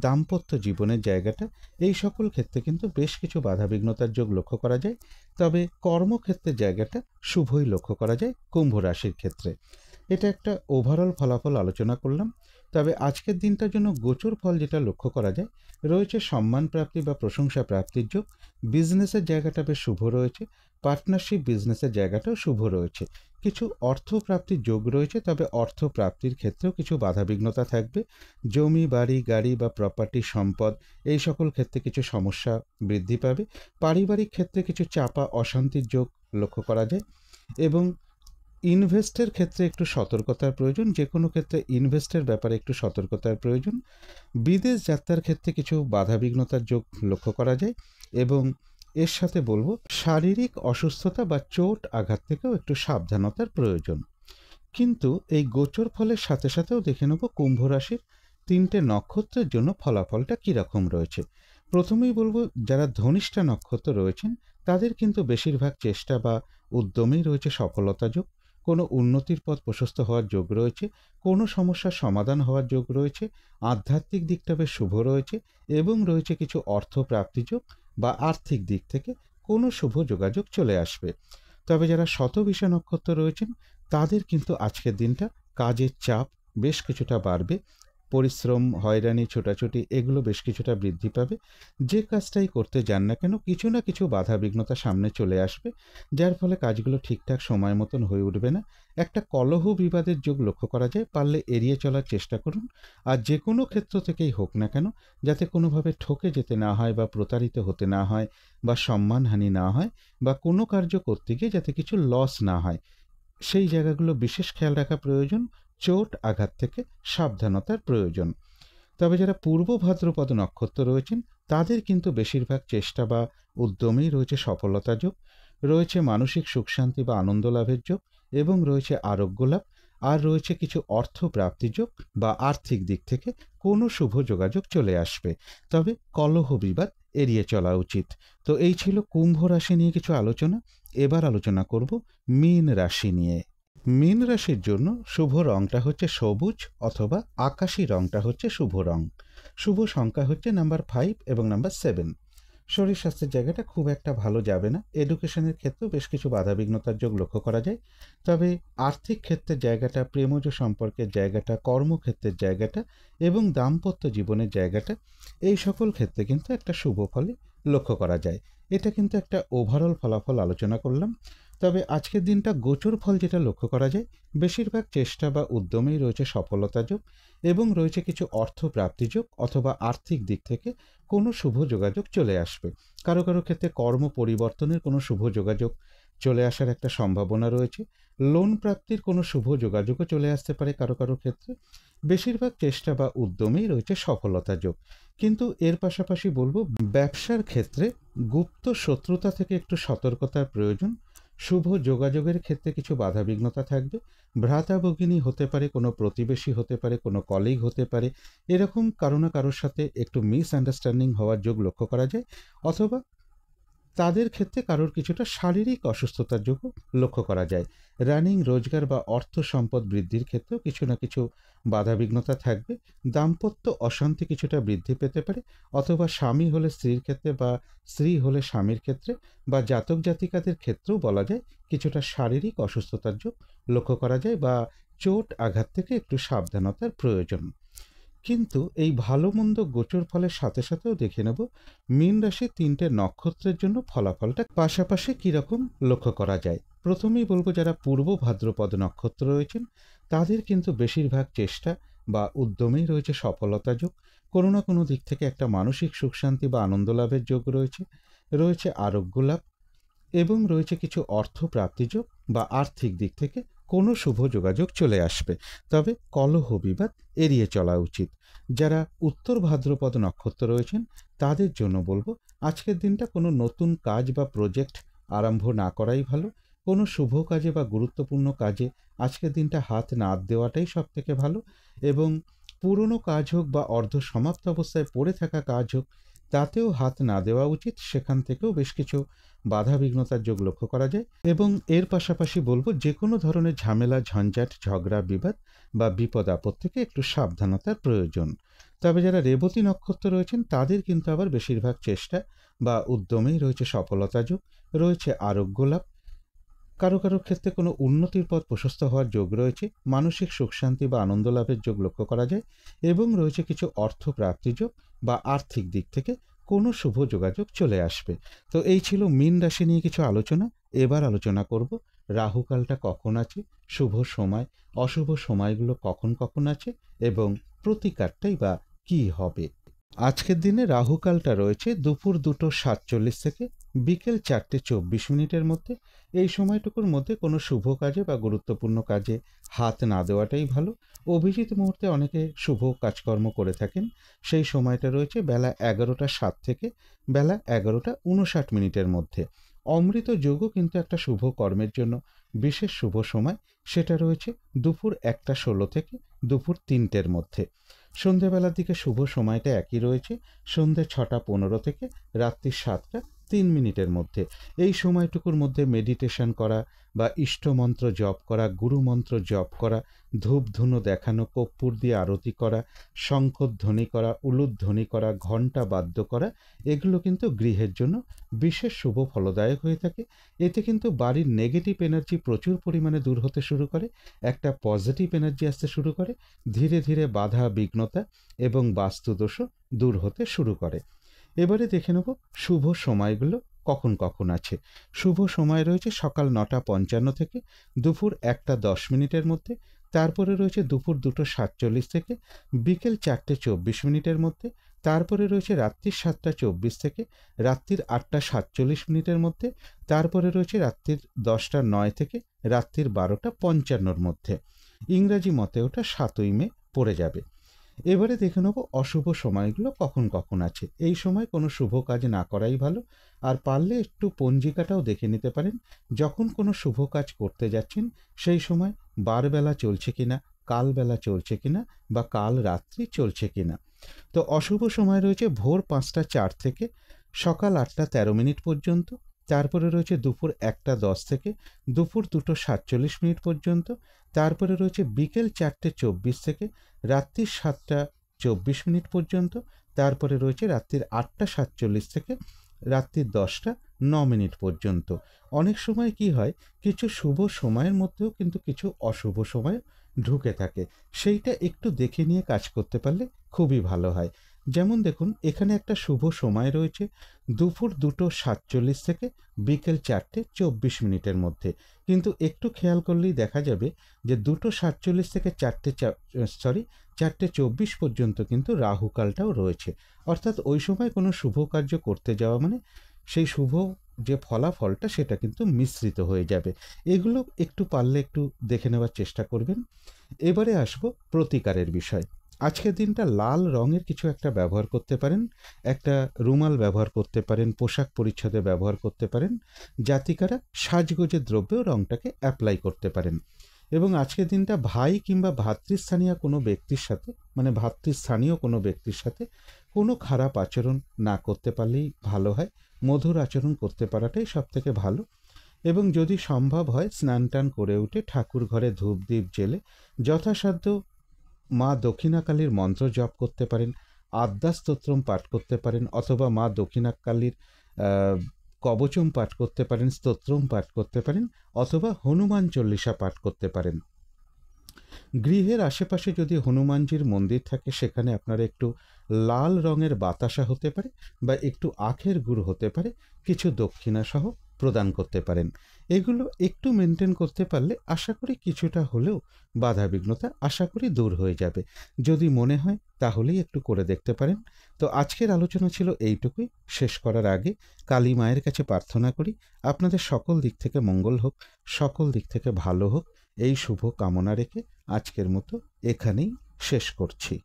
দাম্পত্য জীবনের জায়গাটা, এই সকল ক্ষেত্রে কিন্তু বেশ কিছু বাধাবিঘ্নতার যোগ লক্ষ্য করা যায়। তবে কর্মক্ষেত্রের জায়গাটা শুভই লক্ষ্য করা যায় কুম্ভ রাশির ক্ষেত্রে। এটা একটা ওভারঅল ফলাফল আলোচনা করলাম। তবে আজকের দিনটার জন্য গোচর ফল যেটা লক্ষ্য করা যায়, রয়েছে সম্মান প্রাপ্তি বা প্রশংসা প্রাপ্তির যোগ। বিজনেসের জায়গাটা বেশ শুভ রয়েছে, পার্টনারশিপ বিজনেসের জায়গাটাও শুভ রয়েছে। কিছু অর্থ প্রাপ্তির যোগ রয়েছে, তবে অর্থ প্রাপ্তির ক্ষেত্রেও কিছু বাধাবিঘ্নতা থাকবে। জমি, বাড়ি, গাড়ি বা প্রপার্টি, সম্পদ, এই সকল ক্ষেত্রে কিছু সমস্যা বৃদ্ধি পাবে। পারিবারিক ক্ষেত্রে কিছু চাপা অশান্তির যোগ লক্ষ্য করা যায়। এবং ইনভেস্টের ক্ষেত্রে একটু সতর্কতার প্রয়োজন, যে কোনো ক্ষেত্রে ইনভেস্টের ব্যাপারে একটু সতর্কতার প্রয়োজন। বিদেশ যাত্রার ক্ষেত্রে কিছু বাধাবিঘ্নতার যোগ লক্ষ্য করা যায়। এবং এর সাথে বলবো, শারীরিক অসুস্থতা বা চোট আঘাত থেকেও একটু সাবধানতার প্রয়োজন। কিন্তু এই গোচর ফলের সাথে সাথেও দেখে নেব কুম্ভ রাশির 3টে নক্ষত্রের জন্য ফলাফলটা কীরকম রয়েছে। প্রথমেই বলবো, যারা ধনিষ্ঠা নক্ষত্র রয়েছেন তাদের কিন্তু বেশিরভাগ চেষ্টা বা উদ্যমেই রয়েছে সফলতা যোগ। কোনো উন্নতির পথ প্রশস্ত হওয়ার যোগ রয়েছে, কোনো সমস্যার সমাধান হওয়ার যোগ রয়েছে, আধ্যাত্মিক দিকটা বেশ শুভ রয়েছে, এবং রয়েছে কিছু অর্থ প্রাপ্তি যোগ বা আর্থিক দিক থেকে কোনো শুভ যোগাযোগ চলে আসবে। তবে যারা শতবিষা নক্ষত্র রয়েছেন তাদের কিন্তু আজকের দিনটা কাজের চাপ বেশ কিছুটা বাড়বে। পরিশ্রম, হয়রানি, ছোটাছুটি এগুলো বেশ কিছুটা বৃদ্ধি পাবে। যে কাজটাই করতে যান না কেন, কিছু না কিছু বাধা বিঘ্নতা সামনে চলে আসবে, যার ফলে কাজগুলো ঠিকঠাক সময় মতন হয়ে উঠবে না। একটা কলহ বিবাদের যোগ লক্ষ্য করা যায়, পারলে এড়িয়ে চলার চেষ্টা করুন। আর যে কোনো ক্ষেত্র থেকেই হোক না কেন, যাতে কোনোভাবে ঠকে যেতে না হয় বা প্রতারিত হতে না হয় বা সম্মানহানি না হয়, বা কোনো কার্য করতে গিয়ে যাতে কিছু লস না হয়, সেই জায়গাগুলো বিশেষ খেয়াল রাখা প্রয়োজন। চোট আঘাত থেকে সাবধানতার প্রয়োজন। তবে যারা পূর্ব ভাদ্রপদ নক্ষত্র রয়েছেন তাদের কিন্তু বেশিরভাগ চেষ্টা বা উদ্যমেই রয়েছে সফলতা যোগ, রয়েছে মানসিক সুখ শান্তি বা আনন্দ লাভের যোগ, এবং রয়েছে আরোগ্য লাভ, আর রয়েছে কিছু অর্থ প্রাপ্তি যোগ বা আর্থিক দিক থেকে কোনো শুভ যোগাযোগ চলে আসবে। তবে কলহ বিবাদ এড়িয়ে চলা উচিত। তো এই ছিল কুম্ভ রাশি নিয়ে কিছু আলোচনা। এবার আলোচনা করব মীন রাশি নিয়ে। মীন রাশির জন্য শুভ রংটা হচ্ছে সবুজ, অথবা আকাশি রংটা হচ্ছে শুভ রং। শুভ সংখ্যা হচ্ছে নাম্বার 5 এবং নাম্বার 7। শরীর স্বাস্থ্যের জায়গাটা খুব একটা ভালো যাবে না। এডুকেশনের ক্ষেত্রেও বেশ কিছু বাধাবিঘ্নতার যোগ লক্ষ্য করা যায়। তবে আর্থিক ক্ষেত্রের জায়গাটা, প্রেমজ সম্পর্কের জায়গাটা, কর্মক্ষেত্রের জায়গাটা এবং দাম্পত্য জীবনের জায়গাটা, এই সকল ক্ষেত্রে কিন্তু একটা শুভ ফলে লক্ষ্য করা যায়। এটা কিন্তু একটা ওভারঅল ফলাফল আলোচনা করলাম। তবে আজকের দিনটা গোচর ফল যেটা লক্ষ্য করা যায়, বেশিরভাগ চেষ্টা বা উদ্যমেই রয়েছে সফলতা যোগ, এবং রয়েছে কিছু অর্থ প্রাপ্তি যোগ অথবা আর্থিক দিক থেকে কোনো শুভ যোগাযোগ চলে আসবে। কারো কারো ক্ষেত্রে কর্ম পরিবর্তনের কোনো শুভ যোগাযোগ চলে আসার একটা সম্ভাবনা রয়েছে। লোন প্রাপ্তির কোনো শুভ যোগাযোগও চলে আসতে পারে কারো কারো ক্ষেত্রে। বেশিরভাগ চেষ্টা বা উদ্যমেই রয়েছে সফলতা যোগ। কিন্তু এর পাশাপাশি বলবো, ব্যবসার ক্ষেত্রে গুপ্ত শত্রুতা থেকে একটু সতর্কতার প্রয়োজন। শুভ যোগাযোগের ক্ষেত্রে কিছু বাধাবিঘ্নতা থাকবে। ভ্রাতা ভগিনী হতে পারে, কোনো প্রতিবেশী হতে পারে, কোনো কলিগ হতে পারে, এরকম কারো না কারোর সাথে একটু মিসআন্ডারস্ট্যান্ডিং হওয়ার যোগ লক্ষ্য করা যায়। অথবা তাদের ক্ষেত্রে কারোর কিছুটা শারীরিক অসুস্থতার যোগও লক্ষ্য করা যায়। রানিং রোজগার বা অর্থ সম্পদ বৃদ্ধির ক্ষেত্রেও কিছু না কিছু বাধাবিঘ্নতা থাকবে। দাম্পত্য অশান্তি কিছুটা বৃদ্ধি পেতে পারে, অথবা স্বামী হলে স্ত্রীর ক্ষেত্রে বা স্ত্রী হলে স্বামীর ক্ষেত্রে বা জাতক জাতিকাদের ক্ষেত্রেও বলা যায় কিছুটা শারীরিক অসুস্থতার যোগ লক্ষ্য করা যায়, বা চোট আঘাত থেকে একটু সাবধানতার প্রয়োজন। কিন্তু এই ভালো মন্দ গোচর ফলের সাথে সাথেও দেখে নেব মীন রাশির 3টে নক্ষত্রের জন্য ফলাফলটা পাশাপাশি কীরকম লক্ষ্য করা যায়। প্রথমেই বলবো, যারা পূর্ব ভাদ্রপদ নক্ষত্র রয়েছেন তাদের কিন্তু বেশিরভাগ চেষ্টা বা উদ্যমেই রয়েছে সফলতা যোগ। কোনো না কোনো দিক থেকে একটা মানসিক সুখ শান্তি বা আনন্দ লাভের যোগ রয়েছে, রয়েছে আরোগ্য লাভ, এবং রয়েছে কিছু অর্থ প্রাপ্তি যোগ বা আর্থিক দিক থেকে কোনো শুভ যোগাযোগ চলে আসবে। তবে কলহ বিবাদ এড়িয়ে চলা উচিত। যারা উত্তর ভাদ্রপদ নক্ষত্র রয়েছেন তাদের জন্য বলবো, আজকের দিনটা কোনো নতুন কাজ বা প্রজেক্ট আরম্ভ না করাই ভালো। কোনো শুভ কাজে বা গুরুত্বপূর্ণ কাজে আজকের দিনটা হাত না দেওয়াটাই সব থেকে ভালো। এবং পুরনো কাজ হোক বা অর্ধ সমাপ্ত অবস্থায় পড়ে থাকা কাজ হোক, তাতেও হাত না দেওয়া উচিত। সেখান থেকেও বেশ কিছু বাধা বিঘ্নতার যোগ লক্ষ্য করা যায়। এবং এর পাশাপাশি বলবো, যে কোনো ধরনের ঝামেলা, ঝঞ্ঝাট, ঝগড়া, বিবাদ বা বিপদ আপদ থেকে একটু সাবধানতার প্রয়োজন। তবে যারা রেবতী নক্ষত্র রয়েছেন তাদের কিন্তু আবার বেশিরভাগ চেষ্টা বা উদ্যমেই রয়েছে সফলতা যোগ, রয়েছে আরোগ্য লাভ, কারো কারো ক্ষেত্রে কোনো উন্নতির পথ প্রশস্ত হওয়ার যোগ রয়েছে, মানসিক সুখ শান্তি বা আনন্দ লাভের যোগ লক্ষ্য করা যায়, এবং রয়েছে কিছু অর্থ প্রাপ্তি যোগ বা আর্থিক দিক থেকে কোনো শুভ যোগাযোগ চলে আসবে। তো এই ছিল মীন রাশি নিয়ে কিছু আলোচনা। এবার আলোচনা করব রাহুকালটা কখন আছে, শুভ সময়, অশুভ সময়গুলো কখন কখন আছে, এবং প্রতিকারটাই বা কী হবে। আজকের দিনে রাহুকালটা রয়েছে দুপুর 2:47 থেকে বিকেল 4:24 মধ্যে। এই সময়টুকুর মধ্যে কোনো শুভ কাজে বা গুরুত্বপূর্ণ কাজে হাত না দেওয়াটাই ভালো। অভিজিৎ মুহূর্তে অনেকে শুভ কাজকর্ম করে থাকেন। সেই সময়টা রয়েছে বেলা 11:07 থেকে বেলা 11:59 মধ্যে। অমৃত যোগও কিন্তু একটা শুভ কর্মের জন্য বিশেষ শুভ সময়, সেটা রয়েছে দুপুর 1:16 থেকে দুপুর 3টের মধ্যে। সন্ধেবেলার দিকে শুভ সময়টা একই রয়েছে, সন্ধে 6:15 থেকে রাত্রি 7:03 মধ্যে। এই সময়টুকুর মধ্যে মেডিটেশন করা বা ইষ্টমন্ত্র জপ করা, গুরুমন্ত্র জপ করা, ধূপ ধুনো দেখানো, কর্পূর দিয়ে আরতি করা, শঙ্খধ্বনি করা, উলুধ্বনি করা, ঘণ্টা বাদ্য করা, এগুলো কিন্তু গৃহের জন্য বিশেষ শুভ ফলদায়ক হয়ে থাকে। এতে কিন্তু বাড়ির নেগেটিভ এনার্জি প্রচুর পরিমাণে দূর হতে শুরু করে, একটা পজিটিভ এনার্জি আসতে শুরু করে, ধীরে ধীরে বাধা বিঘ্নতা এবং বাস্তুদোষও দূর হতে শুরু করে। এবারে দেখে নেব শুভ সময়গুলো কখন কখন আছে। শুভ সময় রয়েছে সকাল 9:55 থেকে দুপুর 1:10 মধ্যে। তারপরে রয়েছে দুপুর 2:47 থেকে বিকেল 4:24 মধ্যে। তারপরে রয়েছে রাত্রির 7:24 থেকে রাত্রির 8:47 মধ্যে। তারপরে রয়েছে রাত্রির 10:09 থেকে রাত্রির 12:55 মধ্যে। ইংরাজি মতে ওটা 7ই মে পড়ে যাবে। এবারে দেখে নেব অশুভ সময়গুলো কখন কখন আছে। এই সময় কোনো শুভ কাজ না করাই ভালো। আর পারলে একটু পঞ্জিকাটাও দেখে নিতে পারেন। যখন কোনো শুভ কাজ করতে যাচ্ছেন সেই সময় বারবেলা চলছে কিনা, কালবেলা চলছে কিনা, বা কাল রাত্রি চলছে কিনা। তো অশুভ সময় রয়েছে ভোর 5:04 থেকে সকাল 8:13 পর্যন্ত। তারপরে রয়েছে দুপুর 1:10 থেকে দুপুর 2:47 পর্যন্ত। তারপরে রয়েছে বিকেল 4:24 থেকে রাত্রির 7:24 পর্যন্ত। তারপরে রয়েছে রাত্রির 8:47 থেকে রাত্রির 10:09 পর্যন্ত। অনেক সময় কি হয়, কিছু শুভ সময়ের মধ্যেও কিন্তু কিছু অশুভ সময় ঢুকে থাকে। সেইটা একটু দেখে নিয়ে কাজ করতে পারলে খুবই ভালো হয়। যেমন দেখুন, এখানে একটা শুভ সময় রয়েছে দুপুর 2:47 থেকে বিকেল 4:24 মধ্যে। কিন্তু একটু খেয়াল করলেই দেখা যাবে যে 2:47 থেকে 4:24 পর্যন্ত কিন্তু রাহুকালটাও রয়েছে। অর্থাৎ ওই সময় কোনো শুভ কার্য করতে যাওয়া মানে সেই শুভ যে ফলাফলটা সেটা কিন্তু মিশ্রিত হয়ে যাবে। এগুলো একটু পারলে একটু দেখে নেওয়ার চেষ্টা করবেন। এবারে আসবো প্রতিকারের বিষয়। আজকের দিনটা লাল রঙের কিছু একটা ব্যবহার করতে পারেন, একটা রুমাল ব্যবহার করতে পারেন, পোশাক পরিচ্ছদে ব্যবহার করতে পারেন। জাতিকারা সাজগোজের দ্রব্যেও রঙটাকে অ্যাপ্লাই করতে পারেন। এবং আজকের দিনটা ভাই কিংবা ভাতৃস্থানীয় কোনো ব্যক্তির সাথে, মানে ভাতৃস্থানীয় কোনো ব্যক্তির সাথে কোনো খারাপ আচরণ না করতে পারলেই ভালো হয়। মধুর আচরণ করতে পারাটাই সবথেকে ভালো। এবং যদি সম্ভব হয় স্নান টান করে উঠে ঠাকুর ঘরে ধূপ দ্বীপ জেলে যথাসাধ্য মা দক্ষিণাকালীর মন্ত্র জপ করতে পারেন, আদ্যা স্তোত্রম পাঠ করতে পারেন, অথবা মা দক্ষিণাকালীর কবচম পাঠ করতে পারেন, স্তোত্রম পাঠ করতে পারেন, অথবা হনুমান চল্লিশা পাঠ করতে পারেন। গৃহের আশেপাশে যদি হনুমানজির মন্দির থাকে সেখানে আপনারা একটু লাল রঙের বাতাসা হতে পারে বা একটু আখের গুড় হতে পারে, কিছু দক্ষিণা সহ প্রদান করতে পারেন। এগুলো একটু মেনটেন করতে পারলে আশা করি কিছুটা হলেও বাধা বিঘ্নতা আশা করি দূর হয়ে যাবে। যদি মনে হয় তাহলেই একটু করে দেখতে পারেন। তো আজকের আলোচনা ছিল এইটুকুই। শেষ করার আগে কালী মায়ের কাছে প্রার্থনা করি আপনাদের সকল দিক থেকে মঙ্গল হোক, সকল দিক থেকে ভালো হোক, এই শুভ কামনা রেখে আজকের মতো এখানেই শেষ করছি।